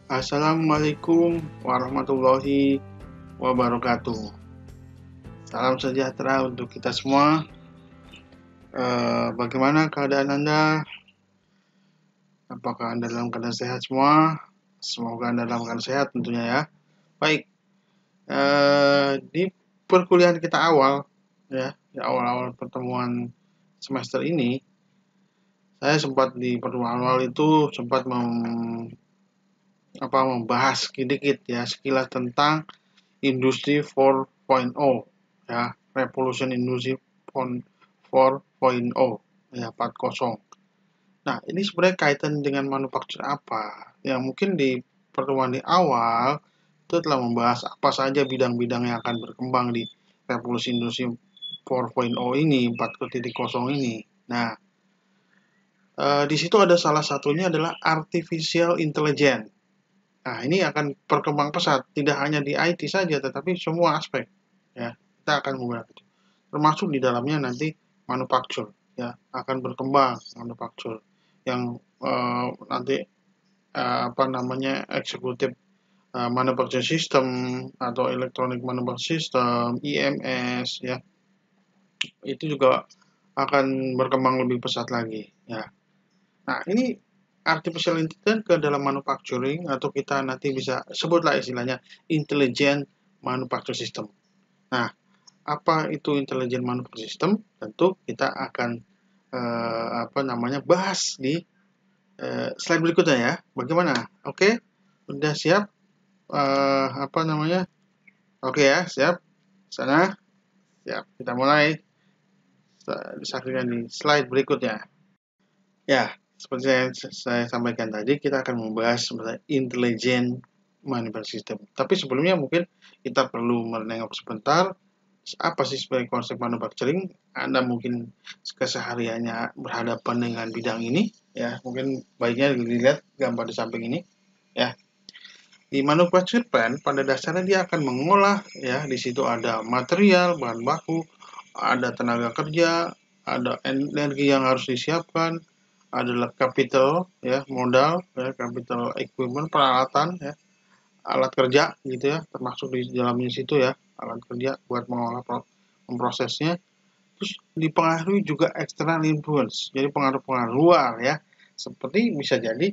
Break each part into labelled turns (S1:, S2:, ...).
S1: Assalamualaikum warahmatullahi wabarakatuh. Salam sejahtera untuk kita semua. Bagaimana keadaan Anda? Apakah Anda dalam keadaan sehat semua? Semoga Anda dalam keadaan sehat tentunya ya. Baik, di perkuliahan kita awal, ya, di awal-awal pertemuan semester ini, saya sempat di pertemuan awal itu sempat membahas sedikit ya sekilas tentang Industri 4.0 ya, Revolution Industri 4.0 ya 4.0. Nah, ini sebenarnya kaitan dengan manufaktur apa? Ya, mungkin di pertemuan di awal itu telah membahas apa saja bidang-bidang yang akan berkembang di Revolusi Industri 4.0 ini, 4.0 ini. Nah, di situ ada salah satunya adalah artificial intelligence. Nah, ini akan berkembang pesat, tidak hanya di IT saja, tetapi semua aspek. Ya, kita akan menggunakan itu. Termasuk di dalamnya nanti manufaktur, ya, akan berkembang manufaktur yang nanti eksekutif manufacturing system atau electronic manufacturing system, EMS, ya, itu juga akan berkembang lebih pesat lagi, ya. Nah, ini artificial intelligence ke dalam manufacturing atau kita nanti bisa sebutlah istilahnya intelligent manufacturing system. Nah, apa itu intelligent manufacturing system? Tentu kita akan bahas di slide berikutnya ya. Bagaimana? Oke, udah siap? Oke ya, siap. Sana, siap. Kita mulai. Disaksikan di slide berikutnya. Ya, seperti saya sampaikan tadi, kita akan membahas intelligent manufacturing system. Tapi sebelumnya mungkin kita perlu menengok sebentar apa sih sebagai konsep manufacturing. Anda mungkin kesehariannya berhadapan dengan bidang ini, ya mungkin baiknya dilihat gambar di samping ini, ya. Di manufacturing plant pada dasarnya dia akan mengolah, ya, di situ ada material, bahan baku, ada tenaga kerja, ada energi yang harus disiapkan, adalah capital ya, modal ya, capital equipment, peralatan ya, alat kerja gitu ya, termasuk di dalamnya situ ya, alat kerja buat mengolah memprosesnya. Terus dipengaruhi juga external influence, jadi pengaruh-pengaruh luar ya, seperti bisa jadi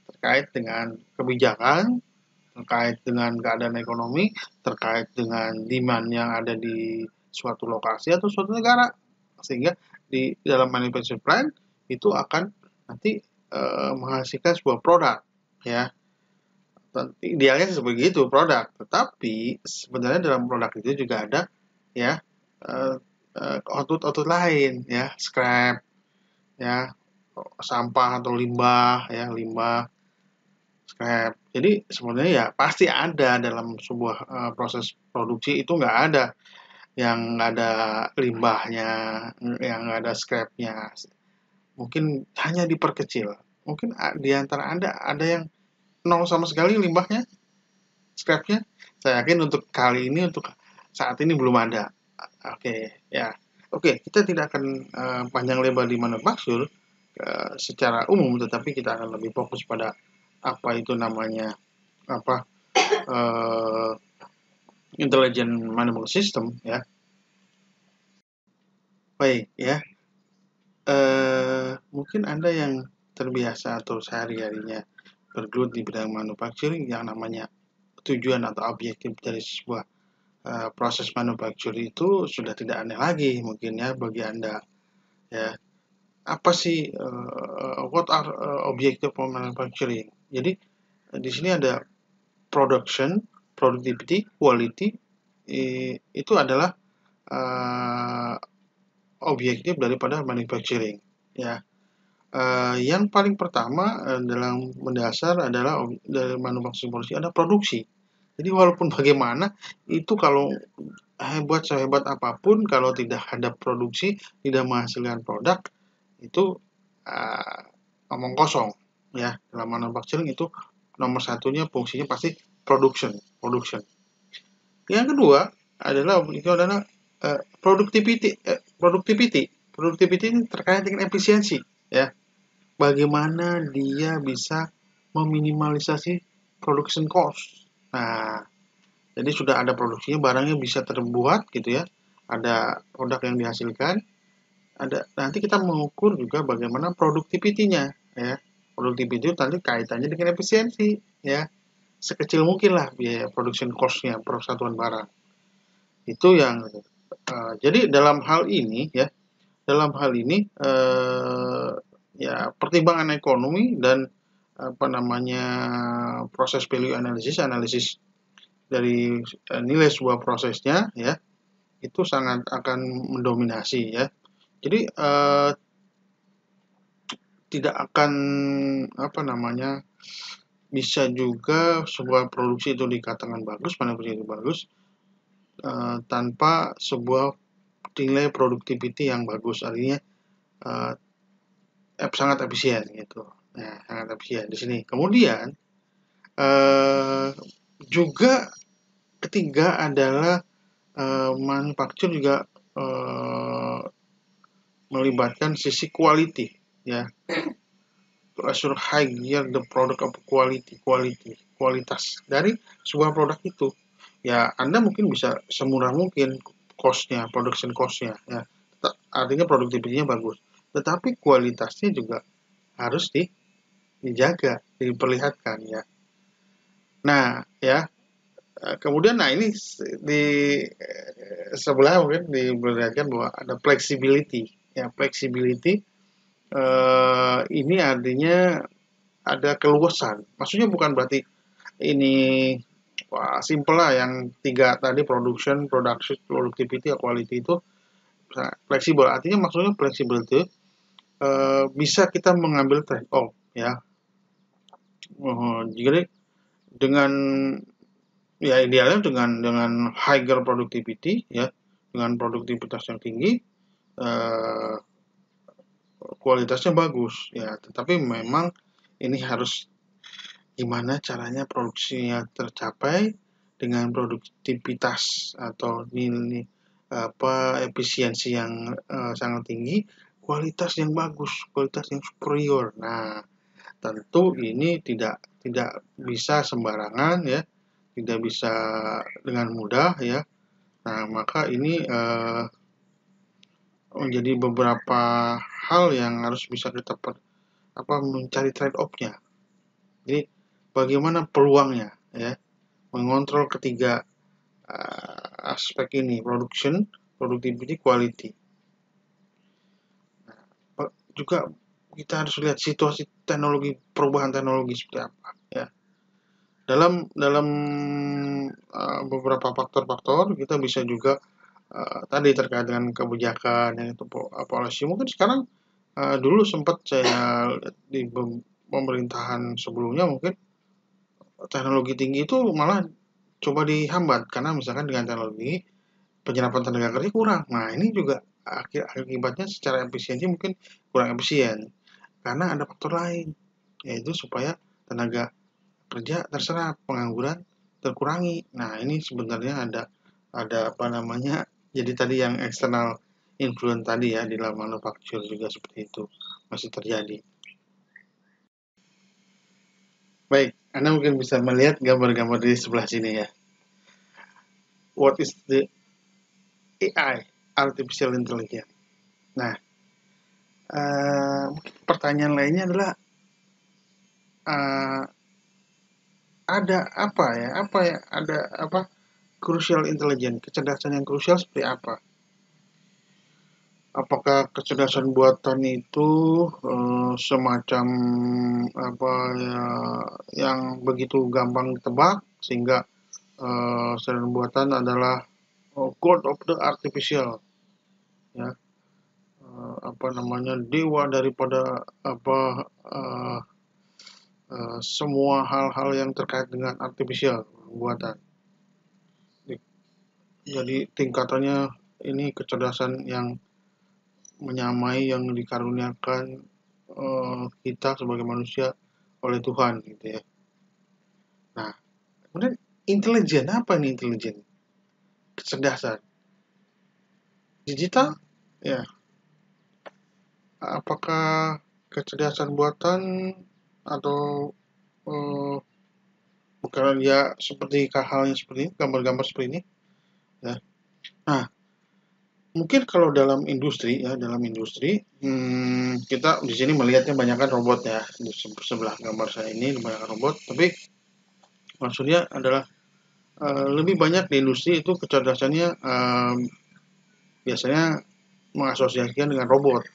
S1: terkait dengan kebijakan, terkait dengan keadaan ekonomi, terkait dengan demand yang ada di suatu lokasi atau suatu negara, sehingga di dalam manufacturing plant itu akan nanti menghasilkan sebuah produk ya. Idealnya seperti itu produk, tetapi sebenarnya dalam produk itu juga ada ya output lain ya, scrap ya, sampah atau limbah ya, limbah scrap. Jadi sebenarnya ya pasti ada dalam sebuah proses produksi itu nggak ada yang nggak ada limbahnya, yang nggak ada scrapnya. Mungkin hanya diperkecil. Mungkin di antara Anda ada yang nol sama sekali limbahnya, scrapnya. Saya yakin untuk kali ini, untuk saat ini belum ada. Oke, ya. Oke, kita tidak akan panjang lebar di manufaktur secara umum, tetapi kita akan lebih fokus pada apa itu namanya apa intelligent manufacturing system ya. Baik ya. Mungkin Anda yang terbiasa atau sehari-harinya bergelut di bidang manufacturing, yang namanya tujuan atau objektif dari sebuah proses manufacturing itu sudah tidak aneh lagi mungkin ya bagi Anda ya. Apa sih what are objective of manufacturing? Jadi di sini ada production, productivity, quality, itu adalah uh, objektif daripada manufacturing ya. Yang paling pertama dalam mendasar adalah dari manufacturing policy ada produksi. Jadi walaupun bagaimana itu, kalau sehebat apapun, kalau tidak ada produksi, tidak menghasilkan produk, itu uh, omong kosong ya. Dalam manufacturing itu nomor satunya fungsinya pasti production. Yang kedua adalah productivity. Productivity ini terkait dengan efisiensi ya. Bagaimana dia bisa meminimalisasi production cost. Nah, jadi sudah ada produksinya, barangnya bisa terbuat gitu ya. Ada produk yang dihasilkan, nanti kita mengukur juga bagaimana produktivitinya ya. Produktiviti itu nanti kaitannya dengan efisiensi ya. Sekecil mungkin lah biaya production cost-nya per satuan barang. Itu yang jadi dalam hal ini ya, ya pertimbangan ekonomi dan proses value analisis dari nilai sebuah prosesnya ya, itu sangat akan mendominasi ya. Jadi tidak akan bisa juga sebuah produksi itu dikatakan bagus, itu bagus tanpa sebuah nilai productivity yang bagus, artinya sangat efisien gitu. Nah, sangat efisien di sini. Kemudian juga ketiga adalah manufaktur juga melibatkan sisi quality ya. To assure high yield the product of kualitas dari sebuah produk itu. Ya, Anda mungkin bisa semurah mungkin cost-nya, production cost-nya ya. Artinya produktivitinya bagus. Tetapi kualitasnya juga harus dijaga, diperlihatkan ya. Nah, ya. Kemudian ini di sebelah mungkin diperlihatkan bahwa ada flexibility. Ya, flexibility ini artinya ada keluasan. Maksudnya bukan berarti ini simple lah yang tiga tadi production, productivity, quality itu fleksibel. Artinya maksudnya fleksibel itu bisa kita mengambil trade off ya. Jadi dengan ya idealnya dengan higher productivity ya, dengan produktivitas yang tinggi, kualitasnya bagus ya. Tetapi memang ini harus gimana caranya produksinya tercapai dengan produktivitas atau nilai efisiensi yang sangat tinggi, kualitas yang bagus, kualitas yang superior. Nah, tentu ini tidak bisa sembarangan ya, tidak bisa dengan mudah ya. Nah, maka ini menjadi beberapa hal yang harus bisa kita mencari trade off-nya. Jadi bagaimana peluangnya ya, mengontrol ketiga aspek ini, production, productivity, quality. Nah, juga kita harus lihat situasi teknologi, perubahan teknologi seperti apa ya. Dalam beberapa faktor-faktor kita bisa juga tadi terkait dengan kebijakan yang itu policy. Mungkin sekarang dulu sempat saya di pemerintahan sebelumnya mungkin teknologi tinggi itu malah coba dihambat karena misalkan dengan teknologi penyerapan tenaga kerja kurang. Nah, ini juga akibatnya secara efisiensi mungkin kurang efisien karena ada faktor lain, yaitu supaya tenaga kerja terserap, pengangguran terkurangi. Nah, ini sebenarnya ada jadi tadi yang eksternal influence tadi ya di dalam manufaktur juga seperti itu masih terjadi. Baik, Anda mungkin bisa melihat gambar-gambar di sebelah sini ya. What is the AI, artificial intelligence? Nah, pertanyaan lainnya adalah ada crucial intelligence, kecerdasan yang krusial seperti apa? Apakah kecerdasan buatan itu semacam yang begitu gampang ditebak sehingga kecerdasan buatan adalah god of the artificial ya, dewa daripada semua hal-hal yang terkait dengan artificial buatan. Jadi tingkatannya ini kecerdasan yang menyamai yang dikaruniakan kita sebagai manusia oleh Tuhan gitu ya. Nah, kemudian intelijen, apa ini intelijen? Kecerdasan digital ya. Apakah kecerdasan buatan atau bukan dia seperti halnya seperti ini, gambar-gambar seperti ini ya. Nah, mungkin kalau dalam industri ya, kita di sini melihatnya banyakkan robot ya. Di sebelah gambar saya ini banyak robot, tapi maksudnya adalah lebih banyak di industri itu kecerdasannya biasanya mengasosiasikan dengan robot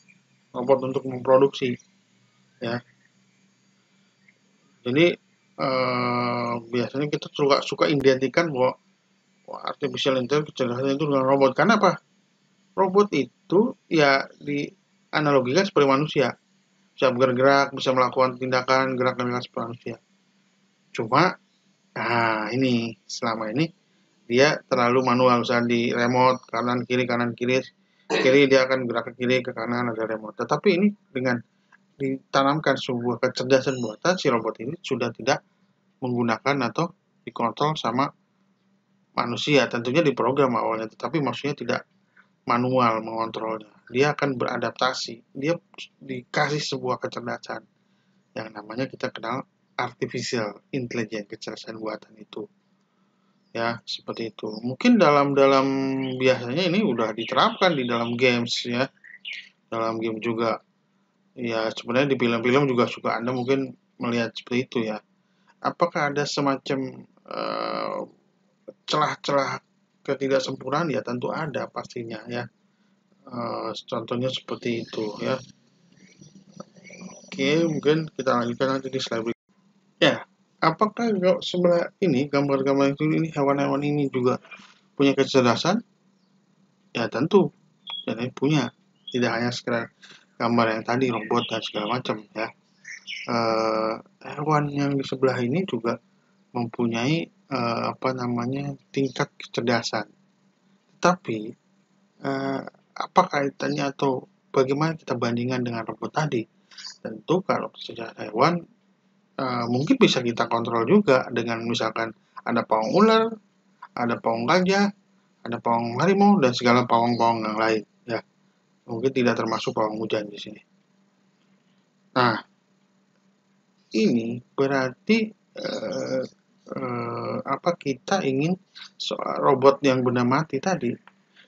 S1: untuk memproduksi ya. Jadi biasanya kita suka suka identikan bahwa artificial intelligence kecerdasan itu dengan robot. Karena apa? Robot itu ya dianalogikan seperti manusia, bisa bergerak, bisa melakukan tindakan gerakan seperti manusia. Cuma, nah ini selama ini dia terlalu manual, misalnya di remote kanan kiri, kiri dia akan gerak ke kiri, ke kanan ada remote. Tetapi ini dengan ditanamkan sebuah kecerdasan buatan, si robot ini sudah tidak menggunakan atau dikontrol sama manusia. Tentunya diprogram awalnya, tetapi maksudnya tidak manual mengontrolnya. Dia akan beradaptasi. Dia dikasih sebuah kecerdasan yang namanya kita kenal artificial intelligence, kecerdasan buatan itu. Ya, seperti itu. Mungkin dalam biasanya ini udah diterapkan di dalam games ya. Dalam game juga. Ya, sebenarnya di film-film juga suka Anda mungkin melihat seperti itu ya. Apakah ada semacam celah-celah ketidaksempurnaan? Ya, tentu ada pastinya ya. Contohnya seperti itu ya. Oke, mungkin kita lanjutkan nanti di slide berikutnya. Ya, apakah sebenarnya ini gambar-gambar itu ini hewan-hewan ini juga punya kecerdasan? Ya tentu, jadi punya. Tidak hanya sekedar gambar yang tadi robot dan segala macam ya. Hewan yang di sebelah ini juga mempunyai tingkat kecerdasan. Tapi apa kaitannya atau bagaimana kita bandingkan dengan robot tadi? Tentu kalau kecerdasan hewan mungkin bisa kita kontrol juga dengan misalkan ada pawang ular, ada pawang gajah, ada pawang harimau dan segala pawang-pawang yang lain ya. Mungkin tidak termasuk pawang hujan di sini. Nah, ini berarti kita ingin robot yang benda mati tadi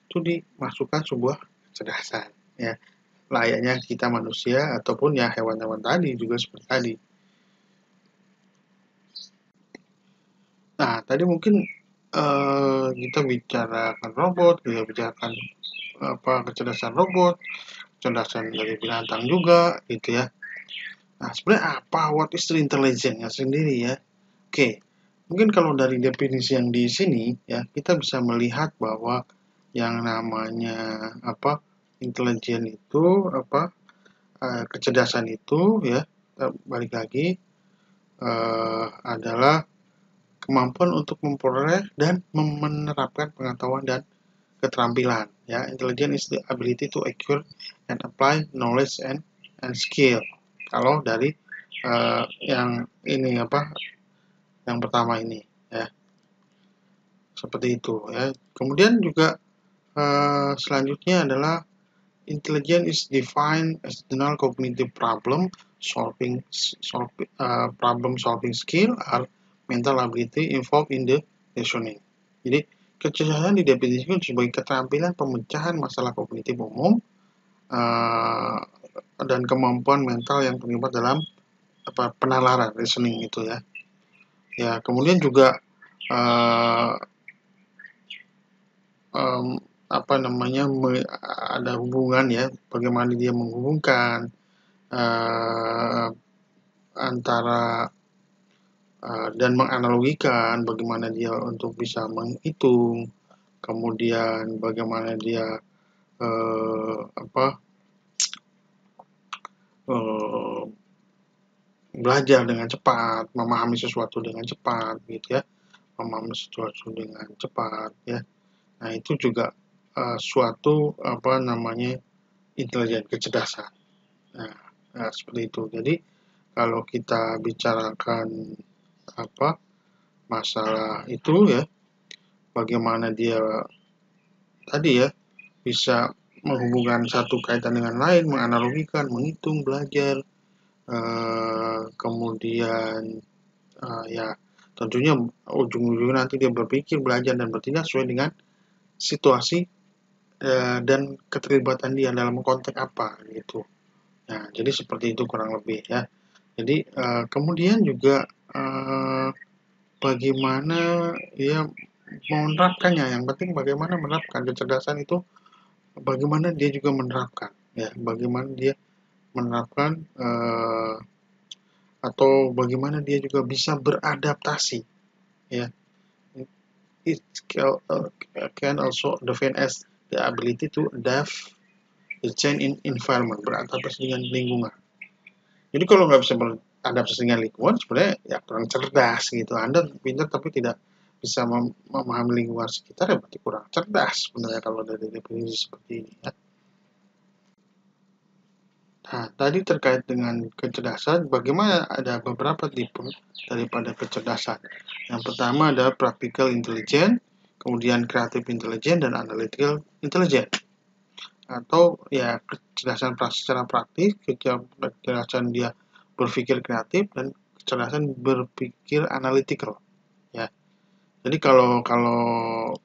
S1: itu dimasukkan sebuah kecerdasan ya, layaknya kita manusia ataupun ya hewan-hewan tadi juga seperti tadi. Nah, tadi mungkin kita bicarakan robot, kita bicarakan kecerdasan robot, kecerdasan dari binatang juga gitu ya. Nah, sebenarnya what is the intelligence-nya sendiri ya? Oke, mungkin kalau dari definisi yang di sini ya, kita bisa melihat bahwa yang namanya intelijen itu kecerdasan itu ya, balik lagi adalah kemampuan untuk memperoleh dan menerapkan pengetahuan dan keterampilan ya. Intelligence is the ability to acquire and apply knowledge and skill. Kalau dari yang ini yang pertama ini ya, seperti itu ya. Kemudian juga selanjutnya adalah intelligence is defined as general cognitive problem solving skill or mental ability involved in the reasoning. Jadi kecerdasan didefinisikan sebagai keterampilan pemecahan masalah kognitif umum dan kemampuan mental yang terlibat dalam penalaran reasoning itu ya. Ya, kemudian juga ada hubungan ya, bagaimana dia menghubungkan antara dan menganalogikan bagaimana dia untuk bisa menghitung, kemudian bagaimana dia belajar dengan cepat, memahami sesuatu dengan cepat gitu ya, memahami sesuatu dengan cepat ya. Nah, itu juga suatu intelijen kecerdasan. Nah, seperti itu. Jadi kalau kita bicarakan masalah itu ya, bagaimana dia tadi ya bisa menghubungkan satu kaitan dengan lain, menganalogikan, menghitung, belajar, kemudian ya Tentunya ujung-ujungnya nanti dia berpikir, belajar, dan bertindak sesuai dengan situasi dan keterlibatan dia dalam konteks apa gitu. Nah, jadi seperti itu kurang lebih ya. Jadi kemudian juga bagaimana dia menerapkannya. Yang penting bagaimana menerapkan kecerdasan itu, bagaimana dia juga menerapkan ya, bagaimana dia menerapkan atau bagaimana dia juga bisa beradaptasi ya. It can also define as the ability to adapt the change in environment, beradaptasi dengan lingkungan. Jadi kalau nggak bisa beradaptasi dengan lingkungan, sebenarnya ya kurang cerdas gitu. Anda pintar tapi tidak bisa memahami lingkungan sekitar, ya berarti kurang cerdas sebenarnya kalau dari definisi seperti ini ya. Nah, tadi terkait dengan kecerdasan, bagaimana ada beberapa tipe daripada kecerdasan. Yang pertama adalah practical intelligence, kemudian creative intelligence, dan analytical intelligence. Atau ya kecerdasan secara praktis, kecerdasan dia berpikir kreatif, dan kecerdasan berpikir analytical. Ya, jadi kalau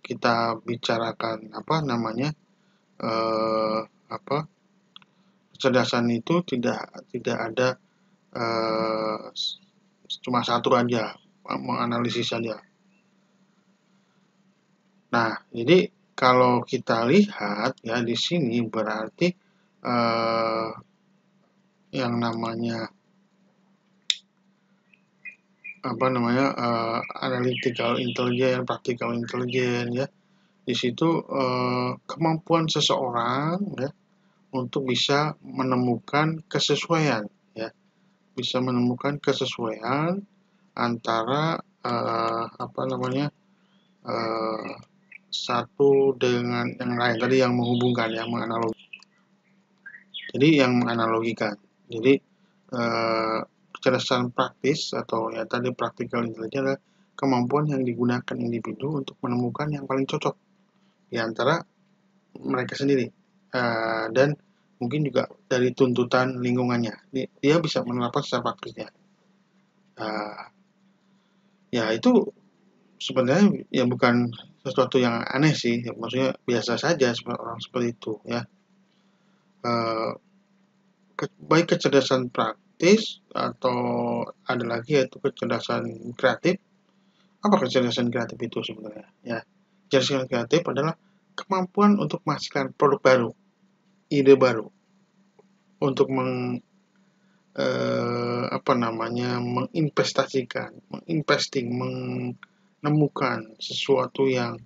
S1: kita bicarakan kecerdasan itu tidak ada cuma satu aja, menganalisis saja. Nah, jadi kalau kita lihat ya di sini berarti yang namanya analytical intelligence, practical intelligence ya. Di situ kemampuan seseorang ya untuk bisa menemukan kesesuaian ya. Bisa menemukan kesesuaian antara satu dengan yang lain, tadi yang menghubungkan, yang menganalogi. Jadi yang menganalogikan. Jadi kecerdasan praktis atau ya tadi practical intelligence adalah kemampuan yang digunakan individu untuk menemukan yang paling cocok di antara mereka sendiri, dan mungkin juga dari tuntutan lingkungannya. Dia bisa menerapkan secara praktisnya. Ya itu sebenarnya ya bukan sesuatu yang aneh sih, ya, maksudnya biasa saja orang seperti itu ya. Baik kecerdasan praktis atau ada lagi yaitu kecerdasan kreatif. Apa kecerdasan kreatif itu sebenarnya? Ya, kecerdasan kreatif adalah kemampuan untuk menghasilkan produk baru, ide baru, untuk menemukan sesuatu yang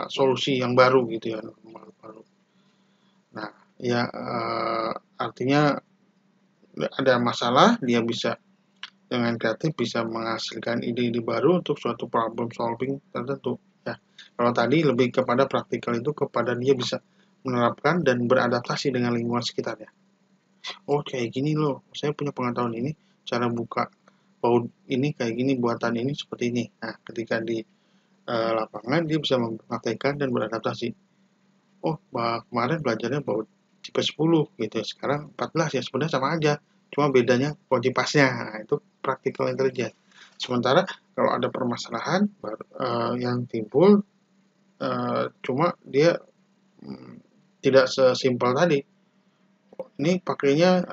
S1: solusi yang baru gitu ya, baru. Nah, ya artinya ada masalah, dia bisa dengan kreatif bisa menghasilkan ide-ide baru untuk suatu problem solving tertentu. Ya, kalau tadi lebih kepada praktikal itu kepada dia bisa menerapkan dan beradaptasi dengan lingkungan sekitarnya. Oh kayak gini loh, saya punya pengetahuan ini, cara buka baut ini kayak gini, buatan ini seperti ini. Nah, ketika di lapangan dia bisa mempraktekkan dan beradaptasi. Oh, kemarin belajarnya baut tipe 10 gitu ya, sekarang 14 ya, sebenarnya sama aja. Cuma bedanya kunci pasnya. Nah, itu practical intelligence. Sementara kalau ada permasalahan yang timbul, cuma dia tidak sesimpel tadi. Ini pakainya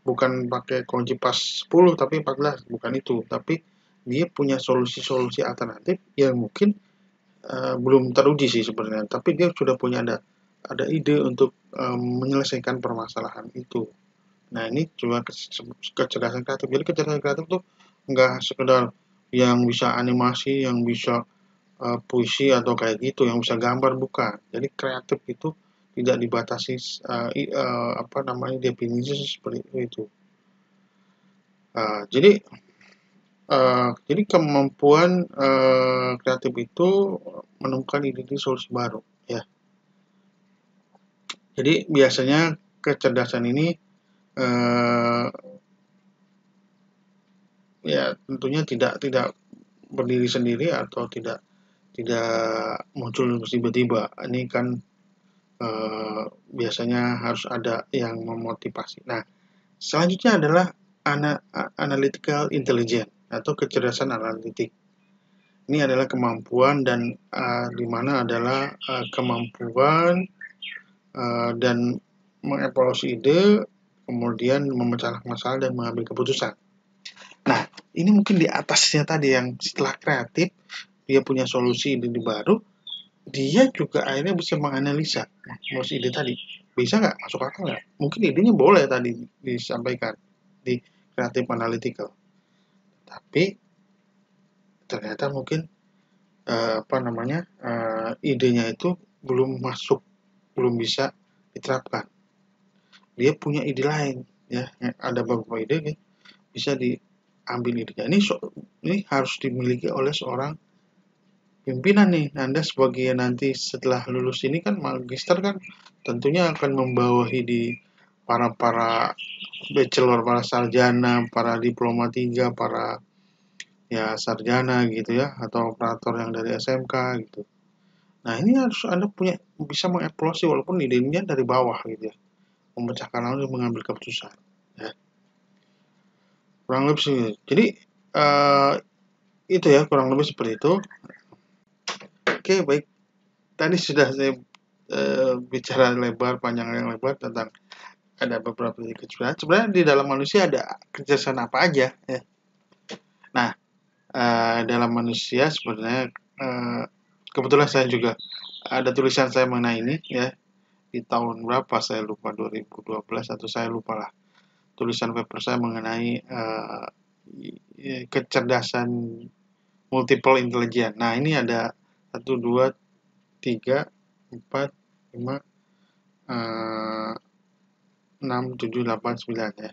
S1: bukan pakai kunci pas 10 tapi 14, bukan itu. Tapi dia punya solusi-solusi alternatif yang mungkin belum teruji sih sebenarnya, tapi dia sudah punya ada ide untuk menyelesaikan permasalahan itu. Nah, ini juga kecerdasan kreatif. Jadi kecerdasan kreatif tuh nggak sekedar yang bisa animasi, yang bisa puisi atau kayak gitu, yang bisa gambar, bukan. Jadi kreatif itu tidak dibatasi definisi seperti itu. Jadi kemampuan kreatif itu menemukan ide-ide solusi baru ya. Jadi biasanya kecerdasan ini ya tentunya tidak berdiri sendiri atau tidak muncul tiba-tiba. Ini kan biasanya harus ada yang memotivasi. Nah, selanjutnya adalah analytical intelligence. atau kecerdasan analitik. Ini adalah kemampuan dan di mana adalah kemampuan dan mengevaluasi ide, kemudian memecahkan masalah dan mengambil keputusan. Nah, ini mungkin di atasnya tadi yang setelah kreatif, dia punya solusi ide baru, dia juga akhirnya bisa menganalisa ide tadi. Bisa nggak? Masuk akal nggak? Mungkin idenya boleh tadi disampaikan di kreatif analytical. Tapi ternyata mungkin idenya itu belum masuk, belum bisa diterapkan. Dia punya ide lain, ya. Ada beberapa ide ya, bisa diambil idenya. Ini harus dimiliki oleh seorang pimpinan nih. Anda sebagai nanti setelah lulus ini kan magister kan tentunya akan membawahi di para bachelor, para sarjana, para diploma 3, para ya sarjana gitu ya, atau operator yang dari SMK gitu. Nah, ini harus Anda bisa mengevaluasi walaupun idenya dari bawah gitu ya. Memecahkan langsung mengambil keputusan ya. Kurang lebih sih. Jadi itu ya kurang lebih seperti itu. Oke, baik. Tadi sudah saya bicara panjang lebar tentang ada beberapa kecerdasan. Sebenarnya di dalam manusia ada kecerdasan apa aja ya. Nah, dalam manusia sebenarnya kebetulan saya juga ada tulisan saya mengenai ini ya. Di tahun berapa saya lupa, 2012 atau saya lupa lah. Tulisan paper saya mengenai kecerdasan multiple intelligence. Nah, ini ada 1, 2, 3, 4, 5, 6, 7, 8, 9 ya.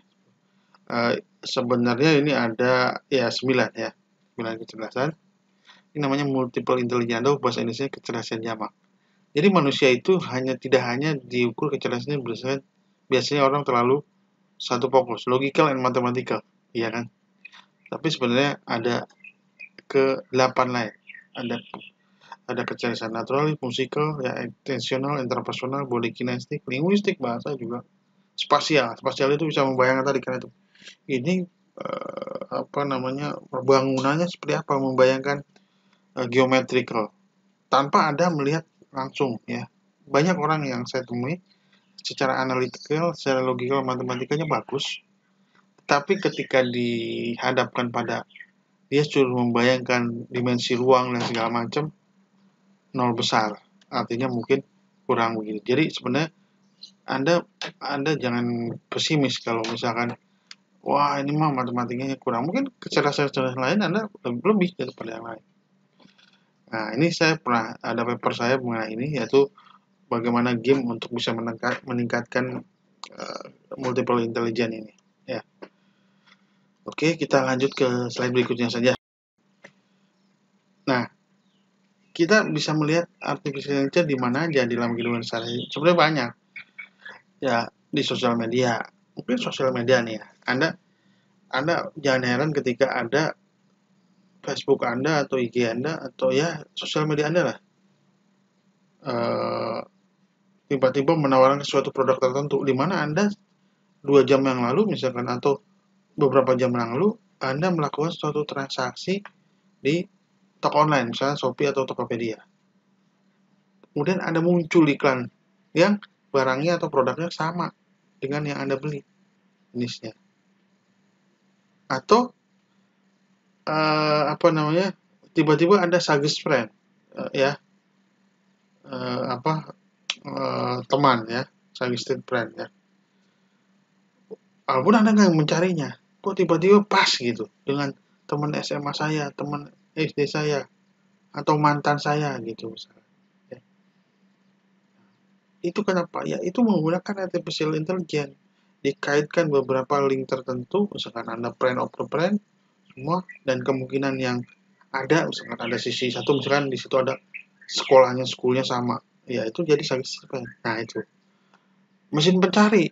S1: Sebenarnya ini ada ya 9 ya. 9 kecerdasan. Ini namanya multiple intelligence atau bahasa Indonesia kecerdasan jamak. Jadi manusia itu tidak hanya diukur kecerdasannya berdasarkan, biasanya orang terlalu satu fokus, logical and mathematical, iya kan? Tapi sebenarnya ada ke-8 lain. Ada kecerdasan natural, musikal, ya, attentional, interpersonal, body kinestik, linguistik, bahasa juga, spasial. Spasial itu bisa membayangkan tadi kan itu. Ini bangunannya seperti apa, membayangkan geometrical tanpa Anda melihat langsung ya. Banyak orang yang saya temui secara analytical, secara logikal, matematikanya bagus, tapi ketika dihadapkan pada dia suruh membayangkan dimensi ruang dan segala macam, nol besar. Artinya mungkin kurang begitu. Jadi sebenarnya Anda jangan pesimis kalau misalkan wah ini mah matematikanya kurang. Mungkin kecerdasan lain Anda lebih daripada yang lain. Nah, ini saya pernah ada paper saya mengenai ini, yaitu bagaimana game untuk bisa meningkatkan multiple intelligence ini. Ya. Oke, kita lanjut ke slide berikutnya saja. Nah, kita bisa melihat artificial intelligence di mana aja di dalam kehidupan sehari-hari. Sebenarnya banyak. Ya, di sosial media. Mungkin sosial media nih ya. Anda jangan heran ketika ada Facebook Anda atau IG Anda atau ya sosial media Anda lah. Tiba-tiba menawarkan suatu produk tertentu di mana Anda 2 jam yang lalu misalkan atau beberapa jam yang lalu Anda melakukan suatu transaksi di toko online misalnya Shopee atau Tokopedia. Kemudian Anda muncul iklan yang barangnya atau produknya sama dengan yang Anda beli jenisnya. Atau tiba-tiba Anda suggest friend teman ya, suggested friend ya. Walaupun Anda nggak mencarinya, kok tiba-tiba pas gitu dengan teman SMA saya, teman SD saya, atau mantan saya gitu misalnya. Ya. Itu kenapa? Ya itu menggunakan artificial intelligence. Dikaitkan beberapa link tertentu, misalkan Anda friend of the friend, semua, dan kemungkinan yang ada, misalkan ada sisi satu, misalkan di situ ada schoolnya sama. Ya itu jadi suggested friend. Nah itu. Mesin pencari.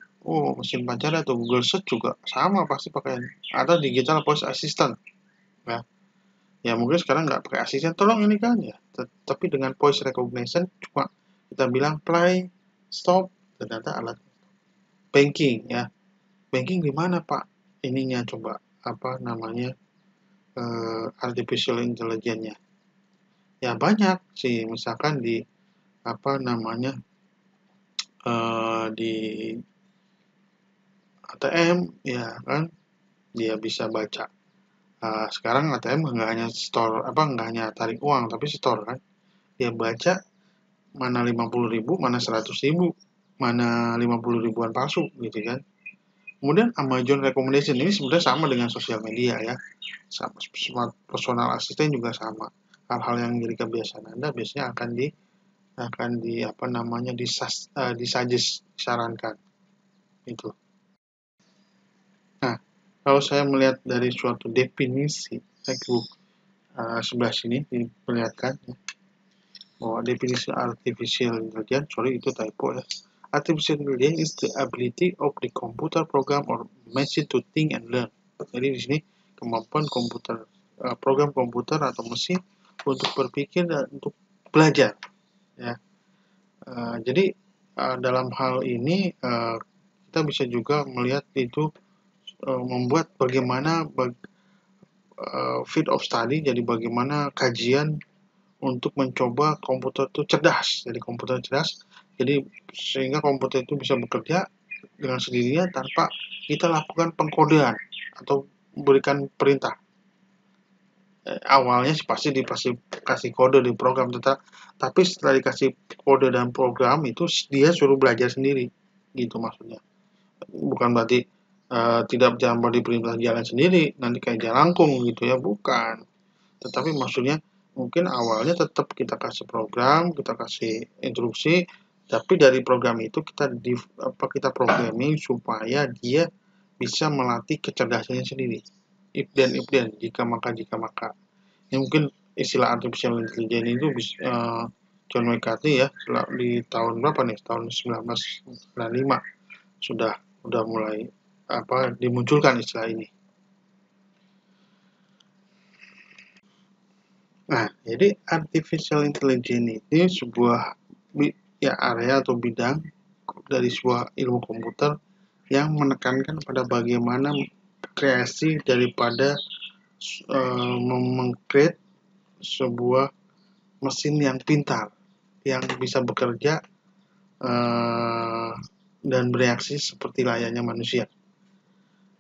S1: Mesin pencari atau Google Search juga sama pasti pakai atau digital voice assistant. Ya. Ya mungkin sekarang nggak pakai asisten, tolong ini kan ya. Tapi dengan voice recognition cuma kita bilang play, stop, ternyata alat banking ya. Banking di mana Pak? Ininya coba artificial intelligence-nya? Ya banyak sih, misalkan di di ATM ya kan, dia bisa baca. Sekarang ATM nggak hanya nggak hanya tarik uang, tapi store kan. Dia baca mana 50.000, mana 100.000, mana 50 ribuan palsu gitu kan. Kemudian Amazon Recommendation ini sebenarnya sama dengan sosial media ya. Sama smart personal assistant juga sama. Hal-hal yang jadi kebiasaan Anda biasanya disuggest, disarankan itu. Nah, kalau saya melihat dari suatu definisi textbook sebelah sini diperlihatkan ya, bahwa definisi artificial intelligence, itu typo ya. Artificial intelligence is the ability of the computer program or machine to think and learn. Jadi di sini kemampuan program komputer atau mesin untuk berpikir dan untuk belajar. Ya. Jadi dalam hal ini kita bisa juga melihat itu membuat bagaimana field of study, jadi bagaimana kajian untuk mencoba komputer itu cerdas, jadi komputer cerdas, jadi sehingga komputer itu bisa bekerja dengan sendirinya tanpa kita lakukan pengkodean atau memberikan perintah. Awalnya sih pasti dikasih kode di program, tapi setelah dikasih kode dan program itu dia suruh belajar sendiri, gitu maksudnya. Bukan berarti tidak jangan diperintah jalan sendiri, nanti kayak jalangkung gitu ya, bukan. Tetapi maksudnya mungkin awalnya tetap kita kasih program, kita kasih instruksi, tapi dari program itu kita programming supaya dia bisa melatih kecerdasannya sendiri. If then, jika maka. Ini mungkin istilah artificial intelligence itu John McCarthy ya, di tahun berapa nih? Tahun 1995 sudah mulai dimunculkan istilah ini. Nah, jadi artificial intelligence ini sebuah area atau bidang dari sebuah ilmu komputer yang menekankan pada bagaimana kreasi daripada mengcreate sebuah mesin yang pintar yang bisa bekerja dan bereaksi seperti layaknya manusia.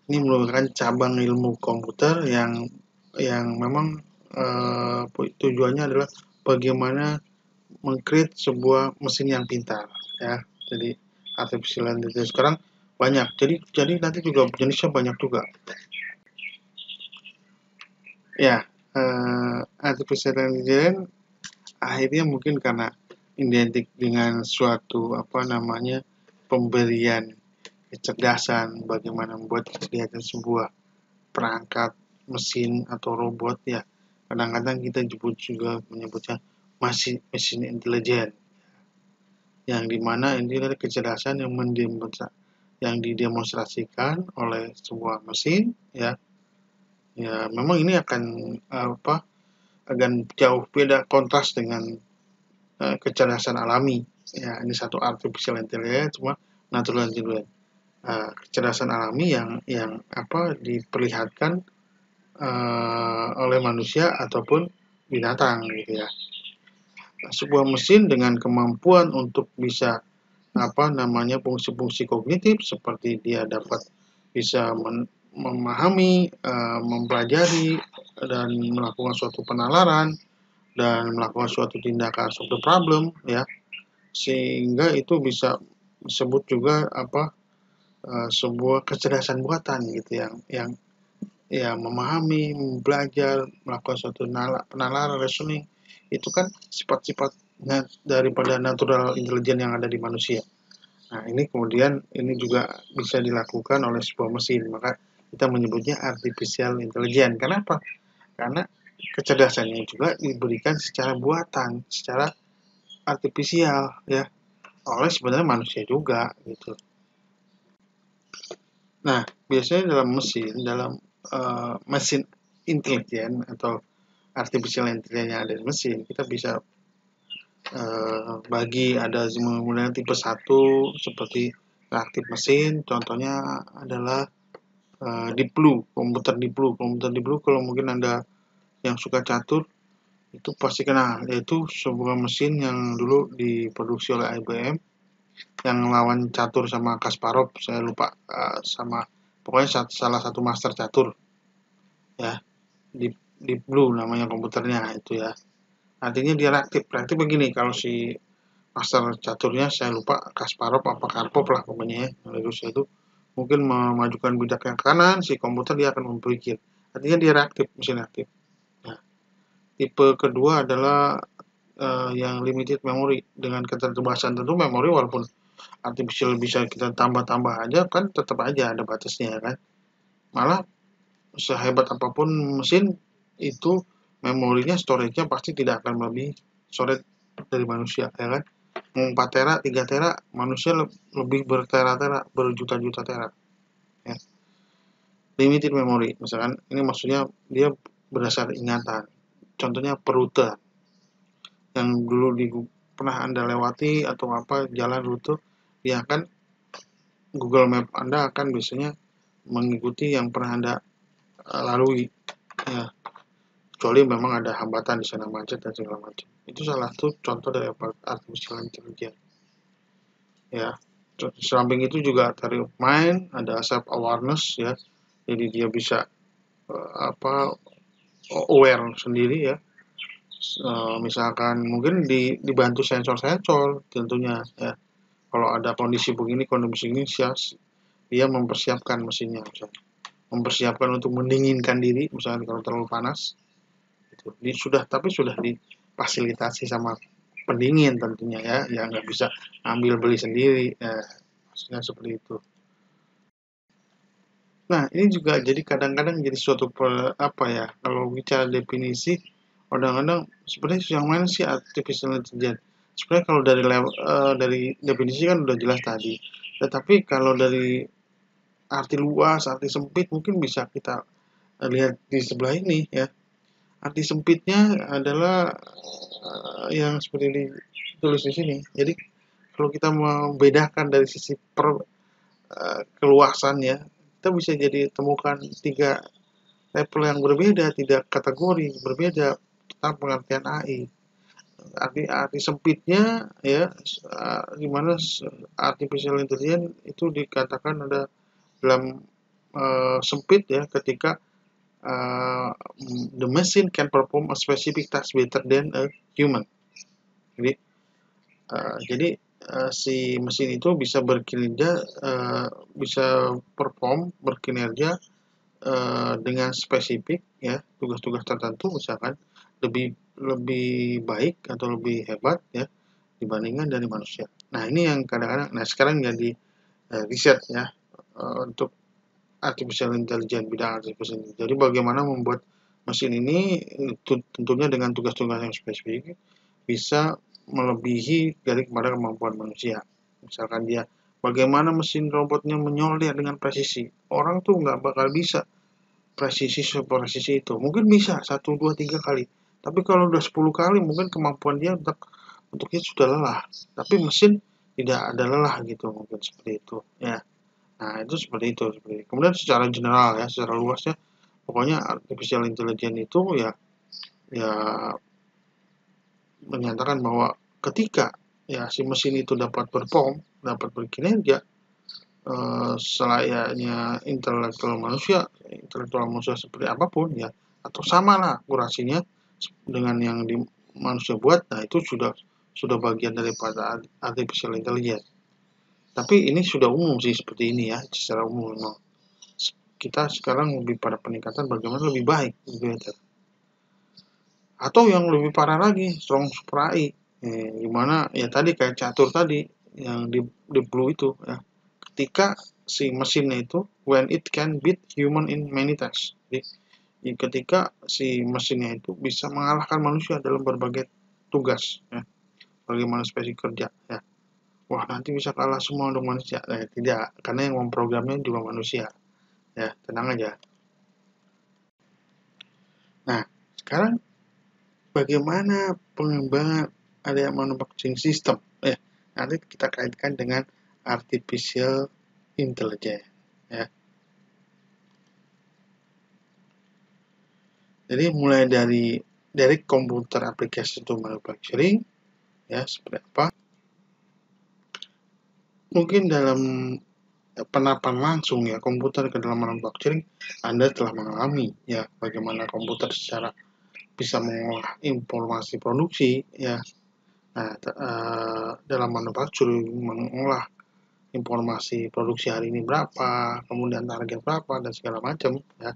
S1: Ini merupakan cabang ilmu komputer yang memang tujuannya adalah bagaimana mengcreate sebuah mesin yang pintar ya. Jadi artificial intelligence sekarang banyak. Jadi nanti juga jenisnya banyak juga. Ya, artificial intelligence akhirnya mungkin karena identik dengan suatu pemberian kecerdasan, bagaimana membuat kecerdasan sebuah perangkat mesin atau robot ya. Kadang-kadang kita menyebutnya mesin intelijen, yang dimana ini adalah kecerdasan yang didemonstrasikan oleh sebuah mesin ya. Ya memang ini akan jauh beda kontras dengan kecerdasan alami ya. Ini satu artificial intelligence, cuma natural intelligence. Kecerdasan alami yang diperlihatkan oleh manusia ataupun binatang gitu ya. Sebuah mesin dengan kemampuan untuk bisa fungsi-fungsi kognitif seperti dia dapat bisa memahami, mempelajari dan melakukan suatu penalaran dan melakukan suatu tindakan suatu problem ya, sehingga itu bisa disebut juga sebuah kecerdasan buatan gitu yang memahami, belajar, melakukan suatu penalaran, reasoning, itu kan sifat-sifatnya daripada natural intelligence yang ada di manusia. Nah, ini kemudian juga bisa dilakukan oleh sebuah mesin, maka kita menyebutnya artificial intelligence. Kenapa? Karena kecerdasannya juga diberikan secara buatan, secara artifisial ya, oleh sebenarnya manusia juga gitu. Nah, biasanya dalam mesin intelijen atau artificial intelligence yang ada di mesin, kita bisa bagi ada kemudian tipe 1 seperti reaktif mesin, contohnya adalah Deep Blue, komputer Deep Blue kalau mungkin Anda yang suka catur itu pasti kenal, yaitu sebuah mesin yang dulu diproduksi oleh IBM yang lawan catur sama Kasparov, saya lupa sama pokoknya salah satu master catur ya. Deep Blue namanya komputernya itu ya. Artinya dia reaktif begini, kalau si master caturnya saya lupa Kasparov apa Karpov lah pokoknya ya, dari Rusia itu mungkin memajukan bidak yang kanan, si komputer dia akan berpikir. Artinya dia reaktif, mesin reaktif. Nah, tipe kedua adalah yang limited memory, dengan keterbatasan tentu memori, walaupun artificial bisa kita tambah-tambah aja kan tetap aja ada batasnya kan. Malah sehebat apapun mesin itu memorinya, storage-nya pasti tidak akan melebihi storage dari manusia ya kan. 4 tera, 3 tera, manusia lebih bertera-tera, berjuta-juta tera ya. Limited memory misalkan, ini maksudnya dia berdasar ingatan. Contohnya perute yang dulu pernah Anda lewati atau apa, jalan rute, dia akan Google Map Anda akan biasanya mengikuti yang pernah Anda lalui ya, kecuali memang ada hambatan di sana, macet dan segala macam. Itu salah satu contoh dari artificial intelligence ya. Samping itu juga dari mind, ada self awareness ya, jadi dia bisa aware sendiri ya. Misalkan mungkin dibantu sensor-sensor tentunya ya. Kalau ada kondisi begini, dia mempersiapkan mesinnya, misalnya mempersiapkan untuk mendinginkan diri, misalnya kalau terlalu panas itu sudah difasilitasi sama pendingin tentunya ya nggak bisa ambil beli sendiri ya, maksudnya seperti itu. Nah, ini juga jadi kadang-kadang jadi suatu apa ya, kalau bicara definisi, kadang-kadang sebenarnya yang mana sih artificial intelligence? Sebenarnya kalau dari definisi kan udah jelas tadi. Tetapi kalau dari arti luas, arti sempit mungkin bisa kita lihat di sebelah ini ya. Arti sempitnya adalah yang seperti ditulis di sini. Jadi kalau kita membedakan dari sisi keluasan ya, kita bisa jadi temukan 3 level yang berbeda, 3 kategori berbeda tentang pengertian AI. Arti sempitnya ya, di mana artificial intelligence itu dikatakan ada dalam sempit ya, ketika the machine can perform a specific task better than a human. Jadi si mesin itu bisa berkinerja, bisa berkinerja dengan spesifik ya, tugas-tugas tertentu misalkan lebih lebih baik atau lebih hebat ya dibandingkan dari manusia. Nah, ini yang kadang-kadang, nah sekarang jadi riset ya untuk artificial intelligence, bidang artificial intelligence. Jadi bagaimana membuat mesin ini tentunya dengan tugas-tugas yang spesifik bisa melebihi kepada kemampuan manusia. Misalkan dia bagaimana mesin robotnya menyolder dengan presisi. Orang tuh nggak bakal bisa presisi sepresisi itu. Mungkin bisa 1, 2, 3 kali. Tapi kalau udah 10 kali mungkin kemampuan dia untuknya sudah lelah. Tapi mesin tidak ada lelah gitu, mungkin seperti itu ya. Nah, itu seperti itu. Kemudian secara general ya, secara luasnya, pokoknya artificial intelligence itu ya menyatakan bahwa ketika ya si mesin itu dapat berkinerja selayaknya intelektual manusia seperti apapun ya, atau sama lah akurasinya dengan yang di manusia buat, nah itu sudah bagian daripada artificial intelligence. Tapi ini sudah umum sih seperti ini ya, secara umum memang. Kita sekarang lebih pada peningkatan bagaimana lebih baik, lebih better. Atau yang lebih parah lagi, strong super AI. Gimana ya tadi kayak catur tadi yang di Blue itu ya. Ketika si mesinnya itu when it can beat human in many tasks. Jadi ketika si mesinnya itu bisa mengalahkan manusia dalam berbagai tugas ya. Bagaimana spesifik kerja ya. Wah, nanti bisa kalah semua untuk manusia. Tidak, karena yang memprogramnya juga manusia. Ya, tenang aja. Nah, sekarang bagaimana pengembangan area manufacturing system? Nanti kita kaitkan dengan artificial intelligence. Ya. Jadi mulai dari komputer application to manufacturing, ya seperti apa? Mungkin dalam penapan langsung ya komputer ke dalam manufacturing, Anda telah mengalami ya bagaimana komputer secara bisa mengolah informasi produksi ya. Nah, dalam manufacturing mengolah informasi produksi hari ini berapa, kemudian target berapa dan segala macam ya.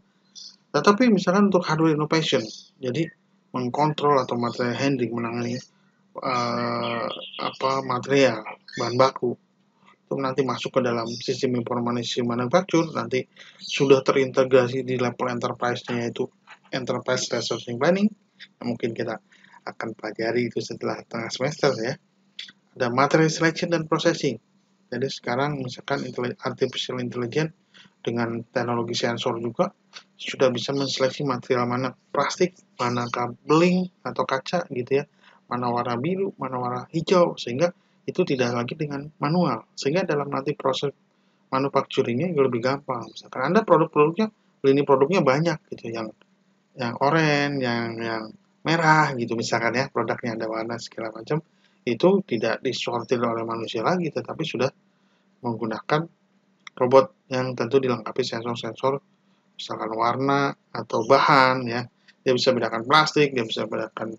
S1: Tetapi misalkan untuk hardware innovation, jadi mengkontrol atau material handling, menangani material bahan baku itu nanti masuk ke dalam sistem informasi manufacture, nanti sudah terintegrasi di level enterprise-nya, yaitu enterprise resourcing planning. Nah, mungkin kita akan pelajari itu setelah tengah semester ya. Ada material selection dan processing. Jadi sekarang misalkan artificial intelligence dengan teknologi sensor juga sudah bisa menseleksi material mana plastik, mana kabling atau kaca gitu ya, mana warna biru, mana warna hijau, sehingga itu tidak lagi dengan manual, sehingga dalam nanti proses manufacturingnya lebih gampang. Misalkan Anda lini produknya banyak gitu, yang oranye, yang merah gitu misalkan ya, produknya ada warna segala macam, itu tidak disortir oleh manusia lagi, tetapi sudah menggunakan robot yang tentu dilengkapi sensor-sensor, misalkan warna atau bahan ya. Dia bisa bedakan plastik, dia bisa bedakan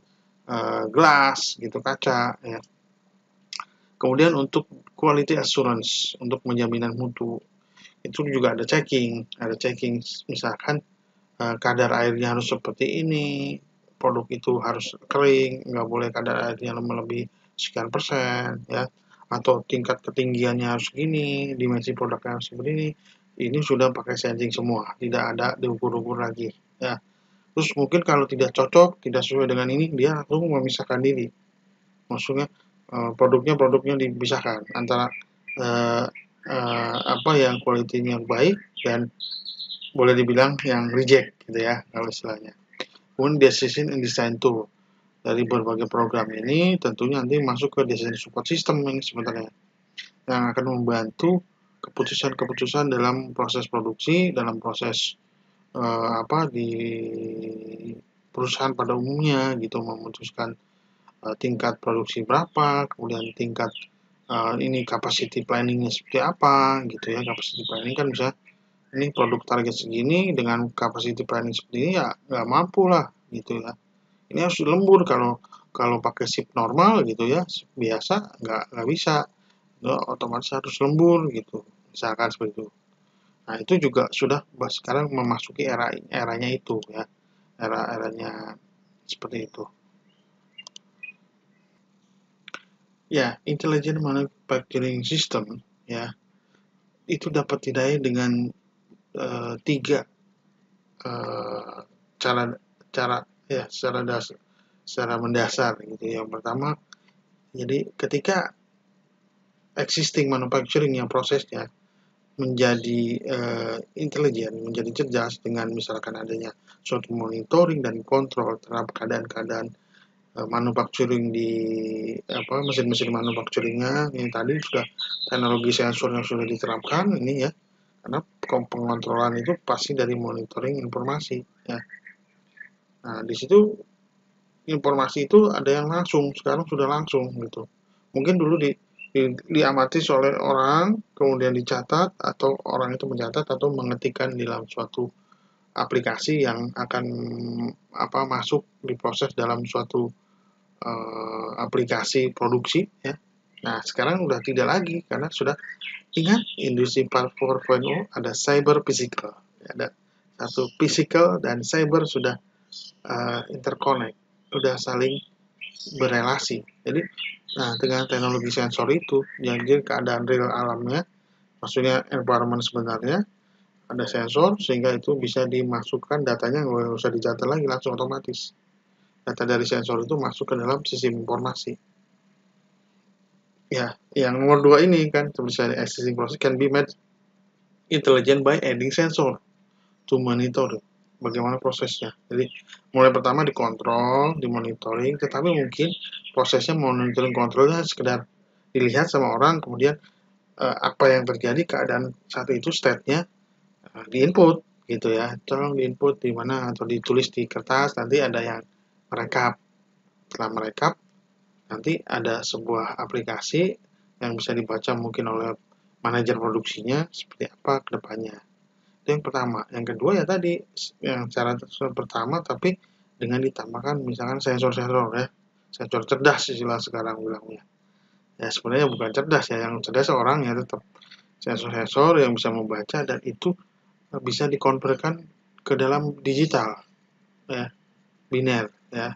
S1: gelas gitu, kaca ya. Kemudian untuk quality assurance, untuk penjaminan mutu, itu juga ada checking misalkan kadar airnya harus seperti ini, produk itu harus kering, nggak boleh kadar airnya melebihi sekian persen ya, atau tingkat ketinggiannya harus gini, dimensi produknya harus seperti ini sudah pakai sensing semua, tidak ada diukur-ukur lagi ya. Terus mungkin kalau tidak cocok, tidak sesuai dengan ini, dia langsung memisahkan diri. Maksudnya produknya dipisahkan antara apa yang kualitinya baik dan boleh dibilang yang reject gitu ya kalau istilahnya. Kemudian decision in design tool, dari berbagai program ini tentunya nanti masuk ke design support system ini sebenarnya, yang akan membantu keputusan-keputusan dalam proses produksi, dalam proses di perusahaan pada umumnya gitu, memutuskan tingkat produksi berapa, kemudian tingkat ini capacity planningnya seperti apa gitu ya. Capacity planning kan bisa, ini produk target segini dengan capacity planning seperti ini ya nggak mampu lah gitu ya. Ini harus lembur, kalau kalau pakai shift normal gitu ya, shift biasa nggak bisa, ya, otomatis harus lembur gitu, misalkan seperti itu. Nah itu juga sudah sekarang memasuki eranya itu ya, eranya seperti itu. Ya, intelligent manufacturing system ya itu dapat didaya dengan tiga cara cara ya secara mendasar gitu. Yang pertama, jadi ketika existing manufacturing yang prosesnya menjadi intelijen, menjadi cerdas dengan misalkan adanya suatu monitoring dan kontrol terhadap keadaan-keadaan manufacturing di mesin-mesin manufacturingnya yang tadi sudah teknologi sensor yang sudah diterapkan ini ya, karena pengontrolan itu pasti dari monitoring informasi ya. Nah di situ informasi itu ada yang langsung, sekarang sudah langsung gitu. Mungkin dulu diamati oleh orang, kemudian dicatat, atau orang itu mencatat atau mengetikkan di dalam suatu aplikasi yang akan masuk diproses dalam suatu aplikasi produksi ya. Nah, sekarang udah tidak lagi karena sudah ingat industri 4.0 ada cyber physical. Ada satu physical dan cyber sudah interconnect, sudah saling berelasi. Jadi, nah dengan teknologi sensor itu, jadi keadaan real alamnya, maksudnya environment sebenarnya, ada sensor sehingga itu bisa dimasukkan datanya, nggak usah dicatat lagi, langsung otomatis. Data dari sensor itu masuk ke dalam sistem informasi. Ya, yang nomor 2 ini kan, seperti existing process can be made intelligent by adding sensor to monitor bagaimana prosesnya. Jadi mulai pertama dikontrol, dimonitoring, tetapi mungkin prosesnya monitoring kontrolnya sekedar dilihat sama orang, kemudian apa yang terjadi keadaan saat itu state-nya diinput gitu ya. Tolong diinput di mana atau ditulis di kertas, nanti ada yang merekap. Setelah merekap, nanti ada sebuah aplikasi yang bisa dibaca mungkin oleh manajer produksinya seperti apa ke depannya. Itu yang pertama. Yang kedua ya tadi, yang cara pertama tapi dengan ditambahkan misalkan sensor-sensor ya. Sensor cerdas istilah sekarang bilangnya. Ya sebenarnya bukan cerdas ya, yang cerdas orang ya tetap sensor-sensor yang bisa membaca dan itu bisa dikonvertkan ke dalam digital ya, biner ya.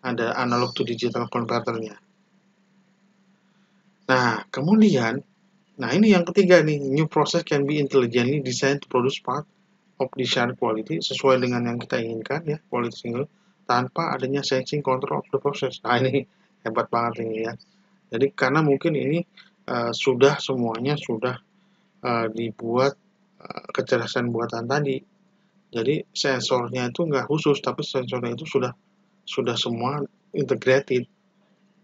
S1: Ada analog to digital converternya. Nah, kemudian ini yang ketiga nih, new process can be intelligently designed to produce part of desired quality sesuai dengan yang kita inginkan ya, quality single tanpa adanya sensing control of the process. Nah, ini hebat banget ini ya. Jadi karena mungkin ini sudah semuanya sudah dibuat kecerdasan buatan tadi. Jadi sensornya itu nggak khusus, tapi sensornya itu sudah semua integrated.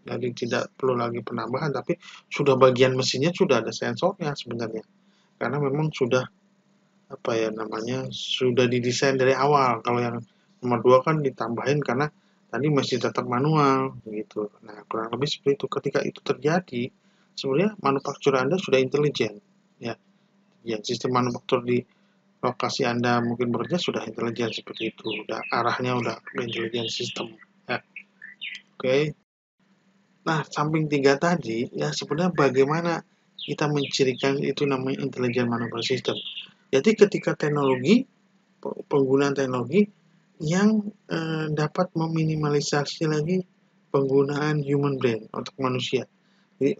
S1: Jadi tidak perlu lagi penambahan, tapi sudah bagian mesinnya sudah ada sensornya sebenarnya. Karena memang sudah apa ya namanya sudah didesain dari awal. Kalau yang nomor 2 kan ditambahin karena tadi masih tetap manual gitu. Nah, kurang lebih seperti itu. Ketika itu terjadi, sebenarnya manufaktur Anda sudah intelijen ya. Ya, sistem manufaktur di lokasi Anda mungkin bekerja sudah intelijen seperti itu. Udah arahnya udah intelijen sistem ya. Oke. Nah, samping 3 tadi ya sebenarnya bagaimana kita mencirikan itu namanya intelligent manufacturing system. Jadi ketika penggunaan teknologi yang dapat meminimalisasi lagi penggunaan human brain untuk manusia. Jadi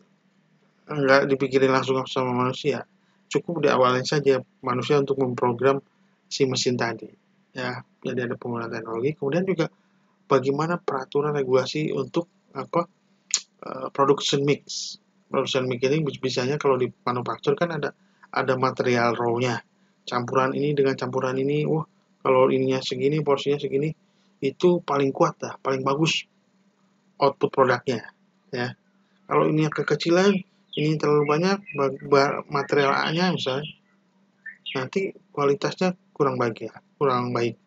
S1: nggak dipikirin langsung sama manusia, cukup diawalin saja manusia untuk memprogram si mesin tadi. Ya, jadi ada penggunaan teknologi. Kemudian juga bagaimana peraturan regulasi untuk production mix. Production mix ini biasanya kalau di manufaktur kan ada material raw-nya. Campuran ini dengan campuran ini, wah kalau ininya segini, porsinya segini, itu paling kuat dah, paling bagus output produknya. Ya, kalau ini kekecilan, ini terlalu banyak material A-nya misalnya, nanti kualitasnya kurang baik ya, kurang baik.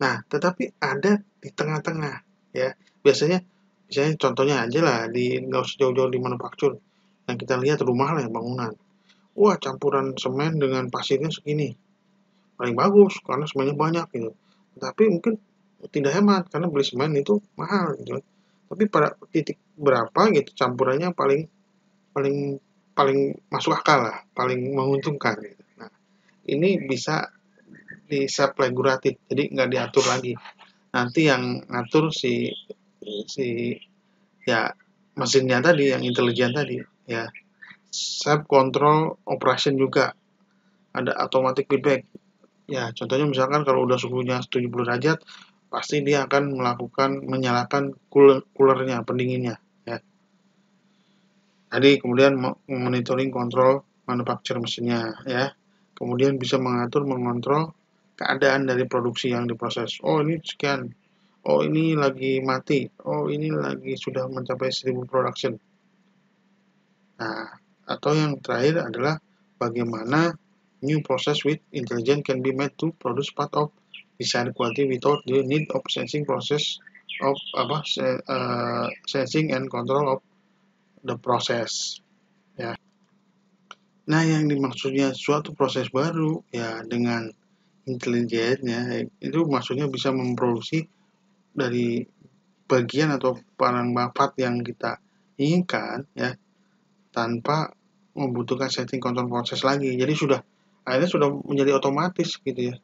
S1: Nah, tetapi ada di tengah-tengah ya. Biasanya misalnya contohnya aja lah nggak usah jauh-jauh di manufaktur. Yang kita lihat rumah lah bangunan. Wah, campuran semen dengan pasirnya segini. Paling bagus karena semennya banyak gitu. Tapi mungkin tidak hemat karena beli semen itu mahal gitu. Tapi pada titik berapa gitu campurannya paling paling paling masuk akal lah, paling menguntungkan gitu. Nah, ini bisa di set regulatif, jadi nggak diatur lagi. Nanti yang ngatur si si ya mesinnya tadi, yang intelijen tadi ya. Self control operation juga ada automatic feedback. Ya, contohnya misalkan kalau udah suhunya 70 derajat, pasti dia akan menyalakan coolernya, pendinginnya ya. Tadi kemudian monitoring kontrol manufaktur mesinnya ya. Kemudian bisa mengontrol keadaan dari produksi yang diproses. Oh, ini sekian. Oh, ini lagi mati. Oh, ini lagi sudah mencapai 1000 production. Nah, atau yang terakhir adalah bagaimana new process with intelligence can be made to produce part of desired quality without the need of sensing and control of the process. Ya. Nah, yang dimaksudnya suatu proses baru ya dengan intelijen ya itu maksudnya bisa memproduksi dari bagian atau barang bakat yang kita inginkan ya tanpa membutuhkan setting kontrol proses lagi. Jadi akhirnya sudah menjadi otomatis gitu ya.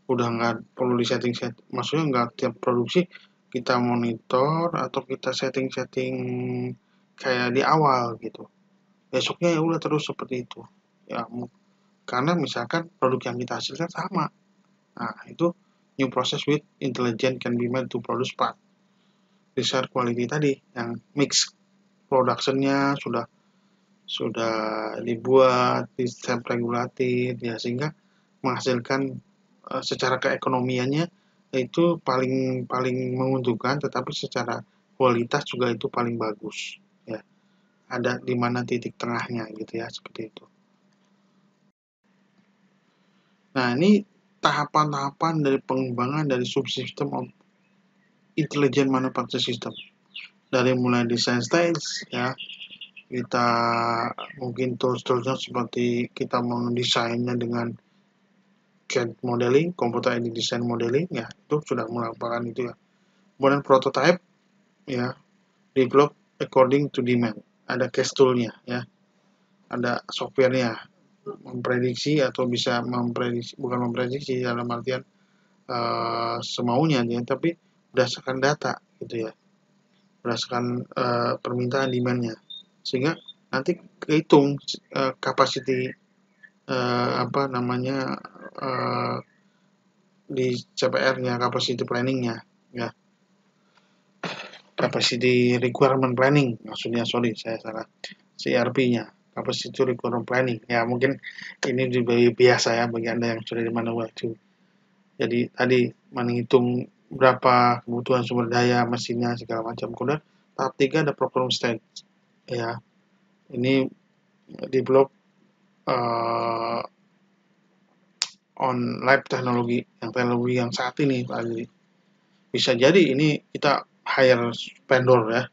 S1: Udah nggak perlu disetting maksudnya nggak tiap produksi kita monitor atau kita setting-setting kayak di awal gitu. Besoknya ya udah terus seperti itu. Ya, karena misalkan produk yang kita hasilkan sama. Nah, itu new process with intelligent can be made to produce part. Desired quality tadi yang mix productionnya sudah dibuat di step regulatif ya sehingga menghasilkan secara keekonomiannya itu paling paling menguntungkan tetapi secara kualitas juga itu paling bagus ya. Ada di mana titik tengahnya gitu ya seperti itu. Nah, ini tahapan-tahapan dari pengembangan dari subsystem of intelligent manufacturing system. Dari mulai design stage ya, kita mungkin tools-toolsnya seperti kita mendesainnya dengan CAD modeling, computer aided design modeling ya, itu sudah melakukan itu ya. Kemudian prototype ya, develop according to demand. Ada case toolnya ya, ada softwarenya, memprediksi atau bisa memprediksi, bukan memprediksi dalam artian semaunya ya, tapi berdasarkan data gitu ya, berdasarkan permintaan demandnya, sehingga nanti kehitung capacity di CPR-nya, capacity planning-nya ya, capacity requirement planning maksudnya, sorry saya salah, CRP-nya, capacity requirement planning ya, mungkin ini juga biasa ya bagi Anda yang sudah di mana waktu. Jadi tadi menghitung berapa kebutuhan sumber daya mesinnya segala macam. Kemudian tahap 3 ada program stage ya, ini develop on live teknologi yang saat ini lagi. Bisa jadi ini kita hire vendor ya.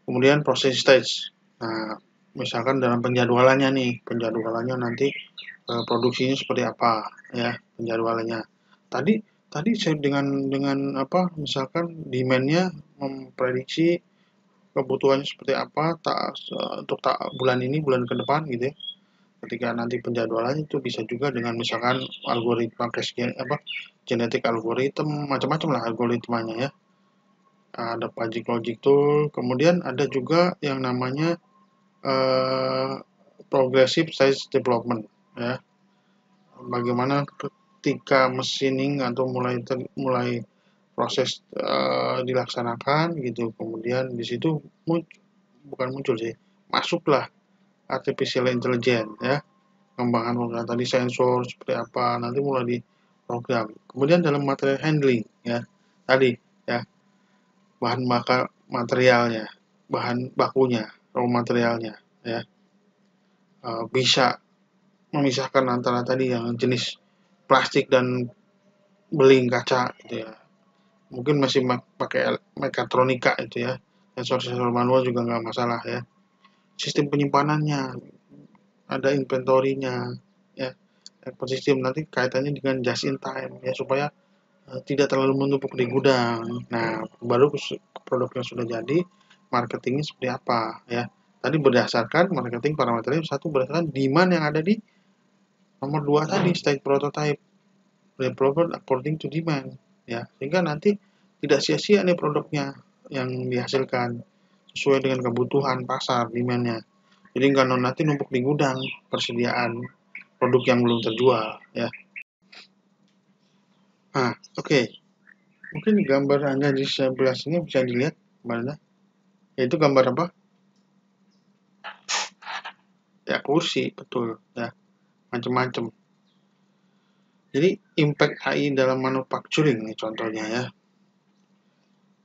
S1: Kemudian proses stage. Nah, misalkan dalam penjadwalannya nanti produksinya seperti apa ya, penjadwalannya. Tadi saya dengan apa, misalkan demand-nya memprediksi kebutuhannya seperti apa untuk bulan ini, bulan ke depan gitu ya. Ketika nanti penjadwalannya itu bisa juga dengan misalkan algoritma genetik algoritma, macam-macam lah algoritmanya ya. Ada logic tool, kemudian ada juga yang namanya progressive stage development ya. Bagaimana ketika machining atau mulai proses dilaksanakan gitu, kemudian di situ bukan muncul sih, masuklah artificial intelligence ya, pengembangan tadi sensor seperti apa, nanti mulai diprogram. Kemudian dalam material handling ya, tadi ya, bahan materialnya, bahan bakunya, raw materialnya ya, bisa memisahkan antara tadi yang jenis plastik dan beling kaca gitu ya. Mungkin masih pakai mekatronika itu ya, sensor-sensor manual juga nggak masalah ya. Sistem penyimpanannya, ada inventorinya ya, sistem nanti kaitannya dengan just in time ya, supaya tidak terlalu menumpuk di gudang. Nah, baru produknya sudah jadi, marketingnya seperti apa ya. Tadi berdasarkan marketing parameternya, satu berdasarkan demand yang ada di nomor 2 tadi, stage prototype, developed according to demand ya, sehingga nanti tidak sia-sia nih produknya yang dihasilkan sesuai dengan kebutuhan pasar, demand-nya. Jadi nggak nanti numpuk di gudang persediaan produk yang belum terjual ya. Nah, oke. Mungkin gambar Anda di sebelah sini bisa dilihat mana? Yaitu gambar apa? Ya, kursi, betul ya. Macam-macam. Jadi impact AI dalam manufacturing nih contohnya ya.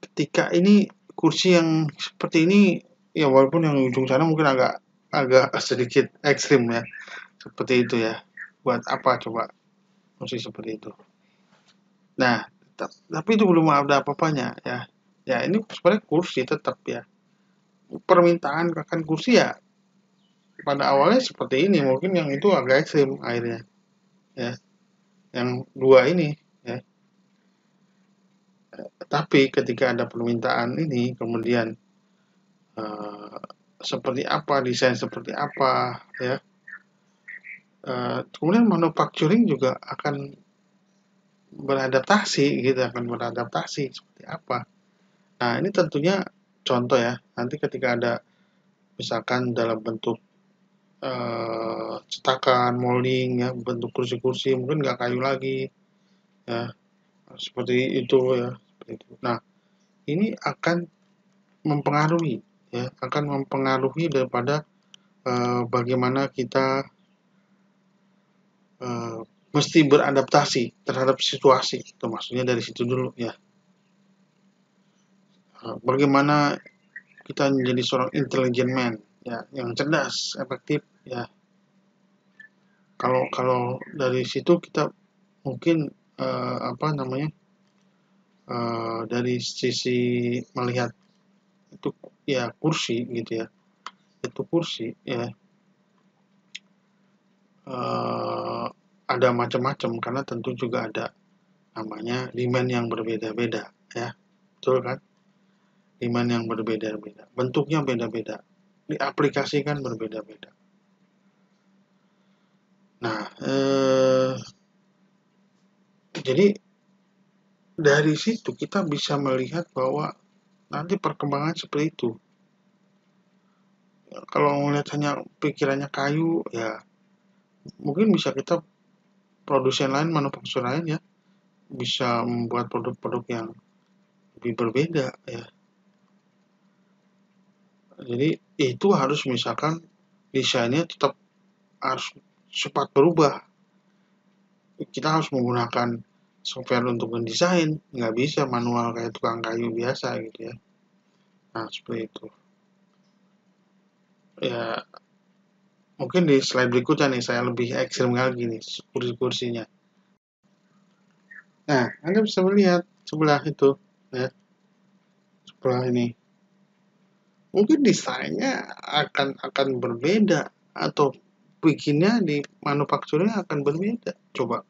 S1: Ketika ini kursi yang seperti ini ya, walaupun yang ujung sana mungkin agak sedikit ekstrim ya. Seperti itu ya. Buat apa coba kursi seperti itu? Nah, tapi itu belum ada apa-apanya ya. Ya, ini sebenarnya kursi tetap ya. Permintaan akan kursi ya pada awalnya seperti ini, mungkin yang itu agak ekstrim akhirnya ya. Yang dua ini ya. Tapi ketika ada permintaan ini, kemudian seperti apa, desain seperti apa ya. Kemudian manufacturing juga akan beradaptasi gitu, seperti apa. Nah, ini tentunya contoh ya, nanti ketika ada misalkan dalam bentuk cetakan, molding ya, bentuk kursi-kursi mungkin nggak kayu lagi ya, seperti itu ya, seperti itu. Nah, ini akan mempengaruhi ya, daripada bagaimana kita mesti beradaptasi terhadap situasi. Itu maksudnya dari situ dulu ya. Bagaimana kita menjadi seorang intelligent man ya, yang cerdas, efektif ya. Kalau dari situ kita mungkin dari sisi melihat itu ya kursi gitu ya, itu kursi ya, ada macam-macam karena tentu juga ada namanya demand yang berbeda-beda ya, betul kan? Demand yang berbeda-beda, bentuknya beda-beda, diaplikasikan berbeda-beda. Nah, jadi dari situ kita bisa melihat bahwa nanti perkembangan seperti itu. Kalau melihat hanya pikirannya kayu, ya mungkin bisa kita produsen lain, manufaktur lain ya, bisa membuat produk-produk yang lebih berbeda ya. Jadi itu harus misalkan desainnya tetap harus cepat berubah. Kita harus menggunakan software untuk mendesain, nggak bisa manual kayak tukang kayu biasa gitu ya. Nah, seperti itu. Ya, mungkin di slide berikutnya nih saya lebih ekstrim lagi nih kursi-kursinya. Nah, Anda bisa melihat sebelah itu ya, sebelah ini. Mungkin desainnya akan berbeda atau bikinnya di manufakturnya akan berbeda. Coba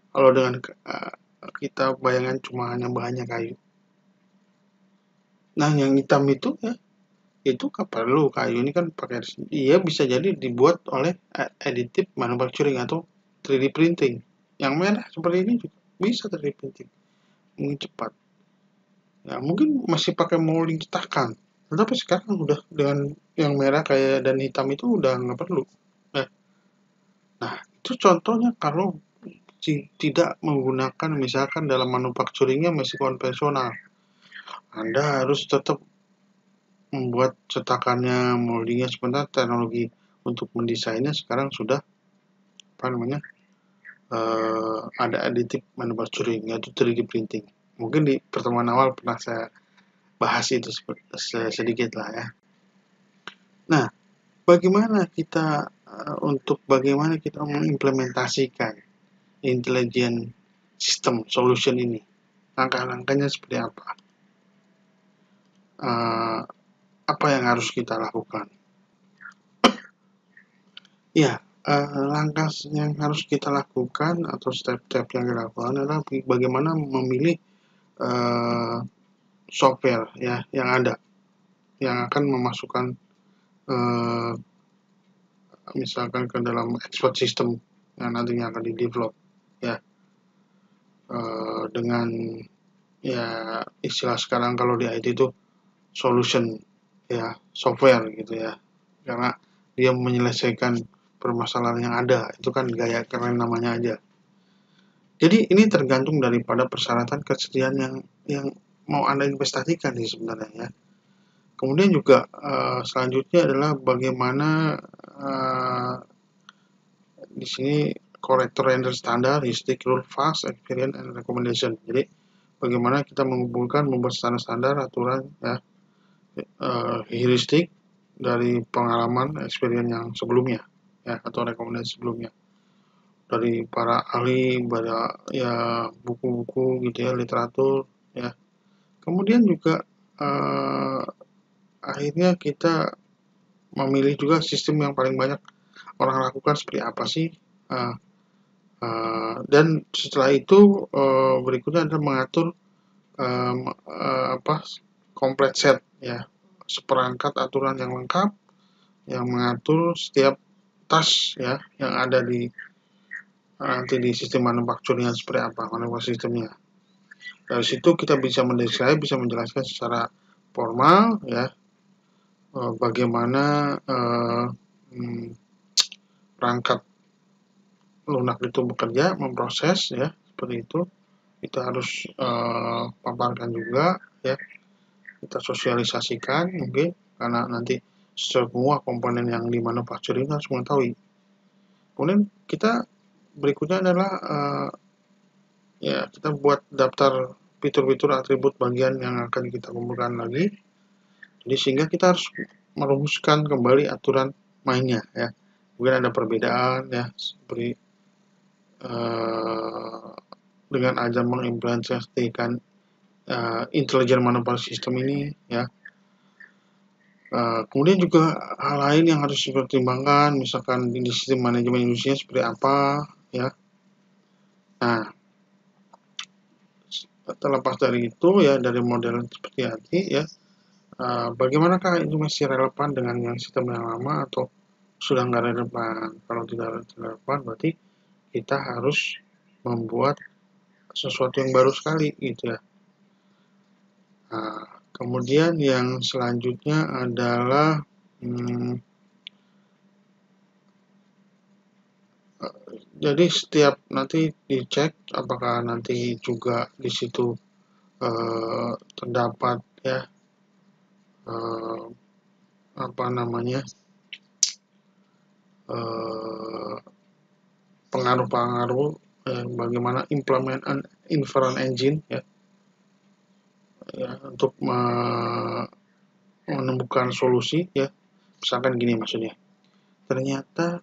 S1: kalau dengan kita bayangan cuma hanya bahannya kayu. Nah, yang hitam itu ya, itu kan perlu kayu ini kan pakai, dia bisa jadi dibuat oleh additive manufacturing atau 3D printing. Yang merah seperti ini juga bisa 3D printing, mungkin cepat. Ya, mungkin masih pakai molding cetakan, tetapi sekarang udah dengan yang merah kayak dan hitam itu udah nggak perlu. Nah, itu contohnya kalau tidak menggunakan misalkan dalam manufacturingnya masih konvensional. Anda harus tetap membuat cetakannya, moldingnya, sebentar teknologi untuk mendesainnya sekarang sudah ada additive manufacturing yaitu 3D printing. Mungkin di pertemuan awal pernah saya bahas itu sedikit lah ya. Nah, bagaimana kita mengimplementasikan intelligent system solution ini? Langkah-langkahnya seperti apa? Apa yang harus kita lakukan? Ya, langkah yang harus kita lakukan atau step-step yang kita lakukan adalah bagaimana memilih software ya yang ada yang akan memasukkan misalkan ke dalam expert system yang nantinya akan di-develop ya, dengan ya istilah sekarang kalau di IT itu solution ya, software gitu ya, karena dia menyelesaikan permasalahan yang ada, itu kan gaya keren namanya aja. Jadi ini tergantung daripada persyaratan kesediaan yang mau Anda investasikan sih sebenarnya ya. Kemudian juga selanjutnya adalah bagaimana di sini corrector render standar, heuristic, rule, fast, experience, and recommendation. Jadi bagaimana kita membuat standar-standar aturan ya, heuristik dari pengalaman experience yang sebelumnya ya, atau rekomendasi sebelumnya dari para ahli, pada ya buku-buku gitu ya, literatur ya. Kemudian juga akhirnya kita memilih juga sistem yang paling banyak orang lakukan seperti apa sih, dan setelah itu berikutnya adalah mengatur complete set ya, seperangkat aturan yang lengkap yang mengatur setiap tas ya yang ada di nanti di sistem manufakturnya seperti apa, manufaktur sistemnya. Dari situ kita bisa mendeskripsikan, bisa menjelaskan secara formal ya, bagaimana perangkat lunak itu bekerja, memproses ya, seperti itu. Kita harus paparkan juga ya, kita sosialisasikan mungkin, karena nanti semua komponen yang di manufacturing harus mengetahui. Kemudian kita berikutnya adalah ya kita buat daftar fitur-fitur atribut bagian yang akan kita kumpulkan lagi. Jadi sehingga kita harus merumuskan kembali aturan mainnya ya. Mungkin ada perbedaan ya, seperti dengan aja mengimplementasikan intelligent manufacturing system ini ya. Kemudian juga hal lain yang harus dipertimbangkan, misalkan di sistem manajemen industrinya seperti apa ya. Nah, terlepas dari itu ya, dari model seperti tadi ya, bagaimanakah itu masih relevan dengan yang sistem yang lama atau sudah nggak relevan? Kalau tidak relevan berarti kita harus membuat sesuatu yang baru sekali gitu ya. Nah, kemudian yang selanjutnya adalah jadi setiap nanti dicek apakah nanti juga di situ terdapat ya apa namanya pengaruh-pengaruh bagaimana implement inference engine ya, untuk menemukan solusi ya. Misalkan gini maksudnya, ternyata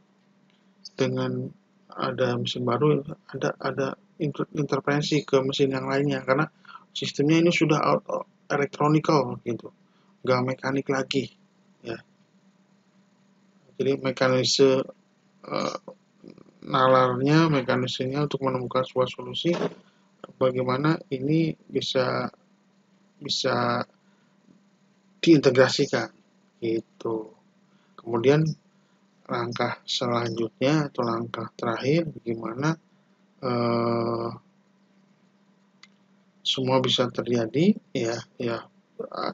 S1: dengan ada mesin baru ada intervensi ke mesin yang lainnya karena sistemnya ini sudah electronical gitu, nggak mekanik lagi ya. Jadi mekanisme nalarnya, mekanismenya untuk menemukan sebuah solusi bagaimana ini bisa diintegrasikan gitu. Kemudian langkah selanjutnya atau langkah terakhir bagaimana semua bisa terjadi ya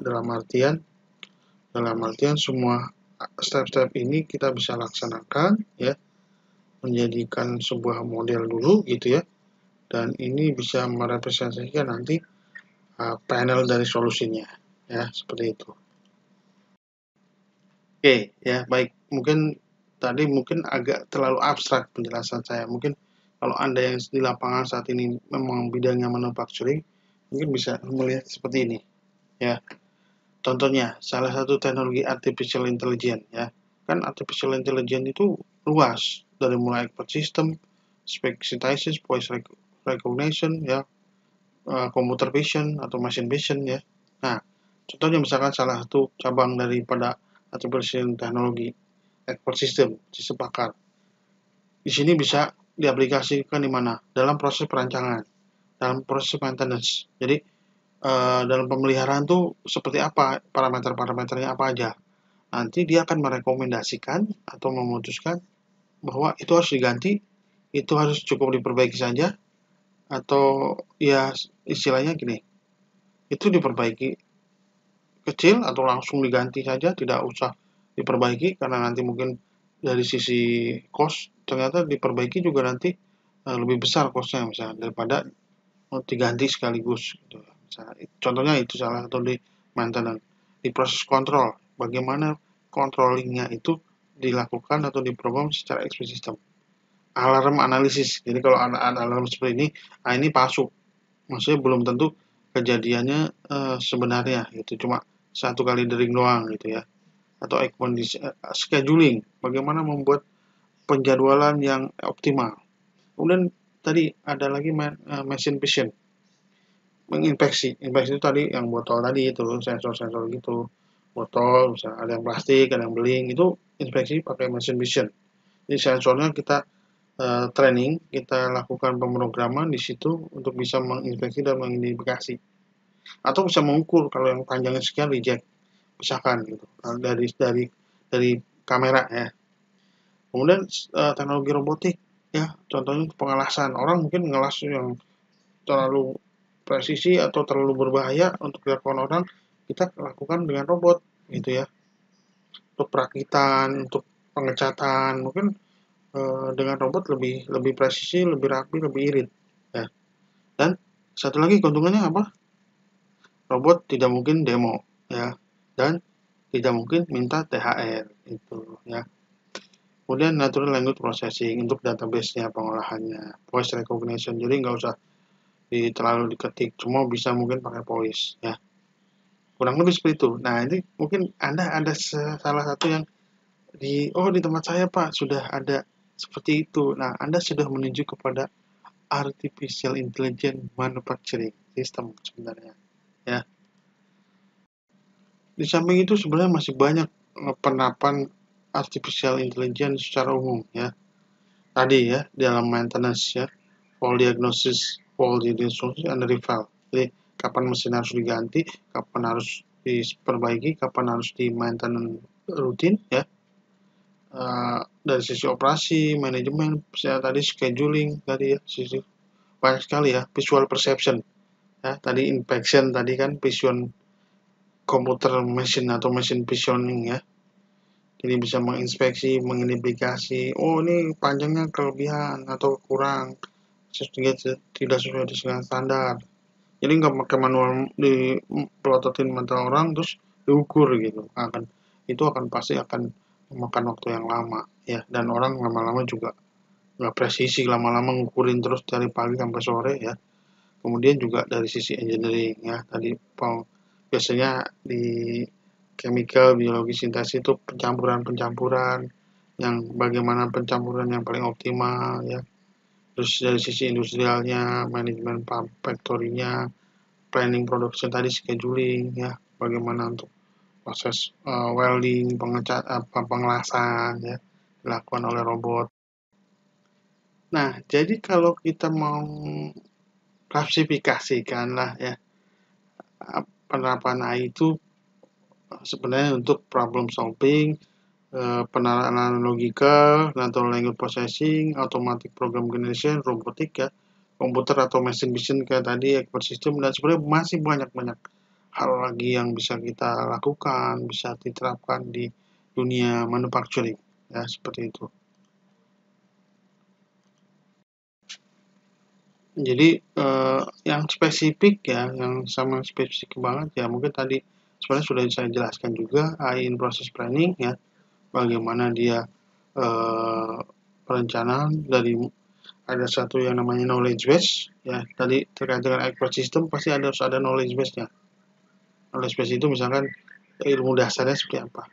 S1: dalam artian semua step-step ini kita bisa laksanakan ya, menjadikan sebuah model dulu gitu ya, dan ini bisa merepresentasikan nanti panel dari solusinya ya, seperti itu. Oke ya, baik, mungkin tadi agak terlalu abstrak penjelasan saya. Mungkin kalau Anda yang di lapangan saat ini memang bidangnya manufacturing, mungkin bisa melihat seperti ini ya. Contohnya salah satu teknologi artificial intelligence ya. Kan artificial intelligence itu luas, dari mulai expert system, speech synthesis, voice recognition ya, computer vision atau machine vision ya. Nah, contohnya misalkan salah satu cabang daripada artificial teknologi expert system, disepakati. Di sini bisa diaplikasikan di mana? Dalam proses perancangan, dalam proses maintenance. Jadi dalam pemeliharaan tuh seperti apa, parameter-parameternya apa aja. Nanti dia akan merekomendasikan atau memutuskan bahwa itu harus diganti, itu harus cukup diperbaiki saja, atau ya istilahnya gini, itu diperbaiki kecil atau langsung diganti saja, tidak usah diperbaiki karena nanti mungkin dari sisi cost ternyata diperbaiki juga nanti lebih besar costnya misalnya daripada diganti sekaligus gitu. Misalnya, contohnya itu salah satu di maintenance. Di proses kontrol, bagaimana controllingnya itu dilakukan atau diprogram secara expert system. Alarm analisis, jadi kalau ada alarm seperti ini, ini palsu, maksudnya belum tentu kejadiannya sebenarnya gitu, cuma satu kali dering doang gitu ya. Atau scheduling, bagaimana membuat penjadwalan yang optimal. Kemudian tadi ada lagi machine vision, menginfeksi. Infeksi itu tadi yang botol tadi itu, sensor-sensor gitu. Botol, misalnya ada yang plastik, ada yang beling, itu inspeksi pakai machine vision. Jadi sensornya kita training, kita lakukan pemrograman di situ untuk bisa menginspeksi dan mengidentifikasi. Atau bisa mengukur kalau yang panjangnya sekian reject, misalkan gitu. Dari kamera ya. Kemudian teknologi robotik ya, contohnya pengelasan. Orang mungkin ngelas yang terlalu presisi atau terlalu berbahaya untuk dilakukan orang, kita lakukan dengan robot gitu ya. Untuk perakitan, untuk pengecatan, mungkin dengan robot lebih presisi, lebih rapi, lebih irit ya. Dan satu lagi keuntungannya apa? Robot tidak mungkin demo ya, dan tidak mungkin minta THR itu ya. Kemudian natural language processing untuk database-nya, pengolahannya, voice recognition, jadi nggak usah terlalu diketik, semua bisa mungkin pakai voice ya. Kurang lebih seperti itu. Nah, ini mungkin Anda ada salah satu yang di tempat saya Pak sudah ada Seperti itu. Nah, Anda sudah menuju kepada artificial intelligence manufacturing system sebenarnya. Ya. Di samping itu sebenarnya masih banyak penerapan artificial intelligence secara umum ya. Tadi ya, dalam maintenance ya, fault diagnosis, and refill. Jadi kapan mesin harus diganti, kapan harus diperbaiki, kapan harus di maintenance rutin ya. Dari sisi operasi, manajemen, saya tadi scheduling tadi ya, sisi banyak sekali ya, visual perception ya, tadi inspection tadi kan vision komputer machine atau machine visioning ya. Jadi bisa menginspeksi, mengidentifikasi, oh ini panjangnya kelebihan atau kurang, tidak sesuai dengan standar. Jadi nggak pakai manual dipelototin mata orang terus diukur gitu, itu akan pasti akan memakan waktu yang lama ya, dan orang lama-lama juga nggak presisi, lama-lama ngukurin terus dari pagi sampai sore ya. Kemudian juga dari sisi engineering ya, tadi biasanya di chemical biologi sintesis itu pencampuran yang bagaimana pencampuran yang paling optimal ya. Terus dari sisi industrialnya, manajemen factory-nya, planning production tadi, scheduling ya, bagaimana untuk proses welding, pengelasan ya, dilakukan oleh robot. Nah, jadi kalau kita mau klasifikasikan lah ya, penerapan AI itu sebenarnya untuk problem solving, penerapan logika, natural language processing, automatic program generation, robotik ya, komputer atau machine vision kayak tadi, expert system, dan sebenarnya masih banyak-banyak hal lagi yang bisa kita lakukan, bisa diterapkan di dunia manufacturing ya, seperti itu. Jadi yang spesifik ya, yang sama spesifik banget ya, mungkin tadi sebenarnya sudah saya jelaskan juga AI in process planning ya, bagaimana dia perencanaan dari ada satu yang namanya knowledge base ya, tadi terkait dengan expert system pasti harus ada knowledge base-nya. Knowledge base itu misalkan ilmu dasarnya seperti apa,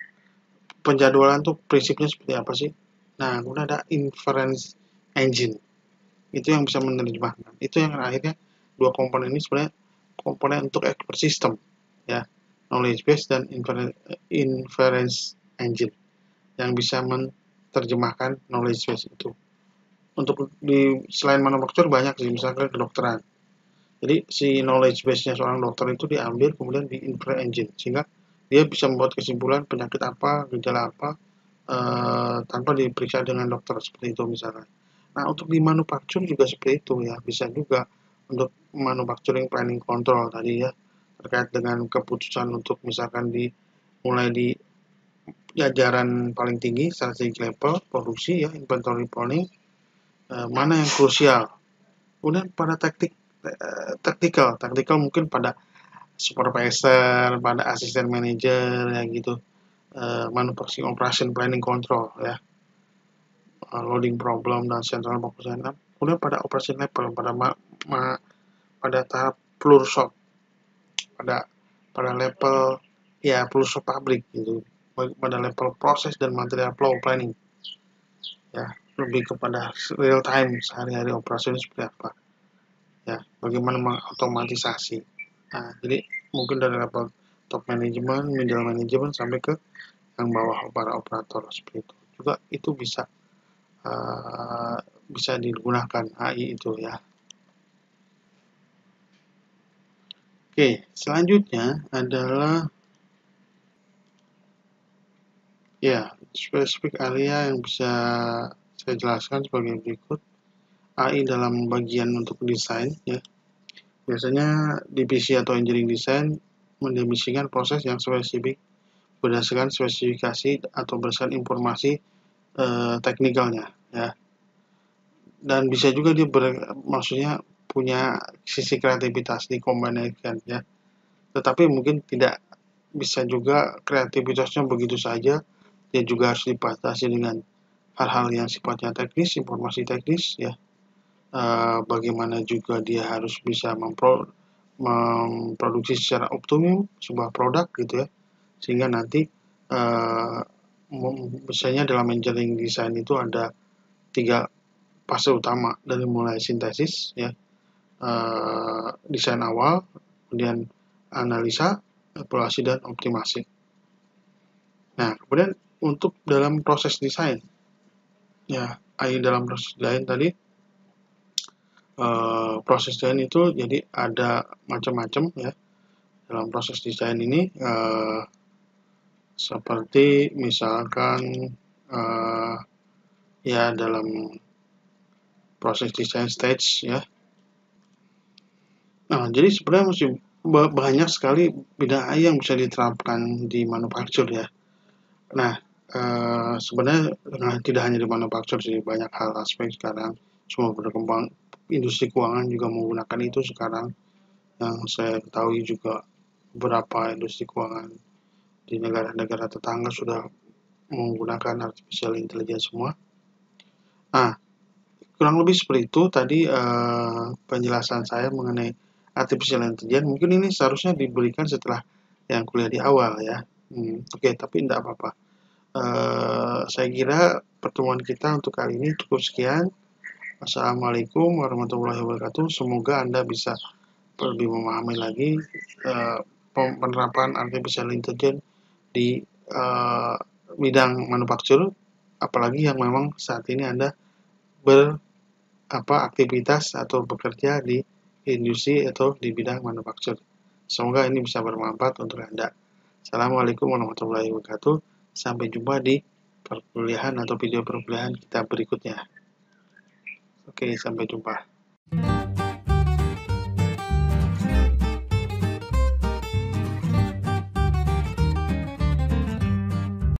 S1: penjadwalan tuh prinsipnya seperti apa sih. Nah, kemudian ada inference engine, itu yang bisa menerjemahkan. Itu yang akhirnya dua komponen ini sebenarnya komponen untuk expert system ya, knowledge base dan inference engine yang bisa menerjemahkan knowledge base itu. Untuk di selain manufaktur banyak sih, misalnya kedokteran. Jadi si knowledge base-nya seorang dokter itu diambil kemudian di inference engine, sehingga dia bisa membuat kesimpulan penyakit apa, gejala apa, tanpa diperiksa dengan dokter, seperti itu misalnya. Nah, untuk di manufacturing juga seperti itu ya, bisa juga untuk manufacturing planning control tadi ya, terkait dengan keputusan untuk misalkan mulai di jajaran paling tinggi, strategic level, produksi ya, inventory planning, mana yang krusial. Kemudian pada taktikal mungkin pada supervisor, pada asisten manager ya gitu, manufacturing operation planning control ya, loading problem dan central focus. Kemudian pada operation level, pada tahap floor shop, pada level ya floor shop pabrik gitu, pada level proses dan material flow planning ya, lebih kepada real time sehari-hari operasi seperti apa ya, bagaimana mengotomatisasi. Nah, jadi mungkin dari level top management, middle management sampai ke yang bawah para operator seperti itu. Juga itu bisa digunakan AI itu ya. Oke, selanjutnya adalah ya spesifik area yang bisa saya jelaskan sebagai berikut. AI dalam bagian untuk desain ya. Biasanya divisi atau engineering design mendefinisikan proses yang spesifik berdasarkan spesifikasi atau berdasarkan informasi teknikalnya ya. Dan bisa juga dia maksudnya punya sisi kreativitas dikombinasikan ya. Tetapi mungkin tidak bisa juga kreativitasnya begitu saja, dia juga harus dibatasi dengan hal-hal yang sifatnya teknis, informasi teknis ya. Bagaimana juga dia harus bisa memproduksi secara optimum sebuah produk gitu ya, sehingga nanti misalnya dalam engineering design itu ada 3 fase utama, dari mulai sintesis ya, desain awal, kemudian analisa, evaluasi, dan optimasi. Nah, kemudian untuk dalam proses desain, ya, dalam proses desain tadi, proses desain itu jadi ada macam-macam ya. Dalam proses desain ini seperti misalkan ya dalam proses desain stage ya. Nah, jadi sebenarnya masih banyak sekali bidang AI yang bisa diterapkan di manufaktur ya. Nah, sebenarnya tidak hanya di manufaktur sih, banyak hal aspek sekarang semua berkembang. Industri keuangan juga menggunakan itu sekarang. Yang saya ketahui juga beberapa industri keuangan di negara-negara tetangga sudah menggunakan artificial intelligence semua. Nah, kurang lebih seperti itu tadi penjelasan saya mengenai artificial intelligence. Mungkin ini seharusnya diberikan setelah yang kuliah di awal ya. Oke, tapi tidak apa-apa. Saya kira pertemuan kita untuk kali ini cukup sekian. Assalamualaikum warahmatullahi wabarakatuh. Semoga Anda bisa lebih memahami lagi penerapan artificial intelligence di bidang manufaktur, apalagi yang memang saat ini Anda aktivitas atau bekerja di industri atau di bidang manufaktur. Semoga ini bisa bermanfaat untuk Anda. Assalamualaikum warahmatullahi wabarakatuh. Sampai jumpa di perkuliahan atau video perkuliahan kita berikutnya. Oke, sampai jumpa.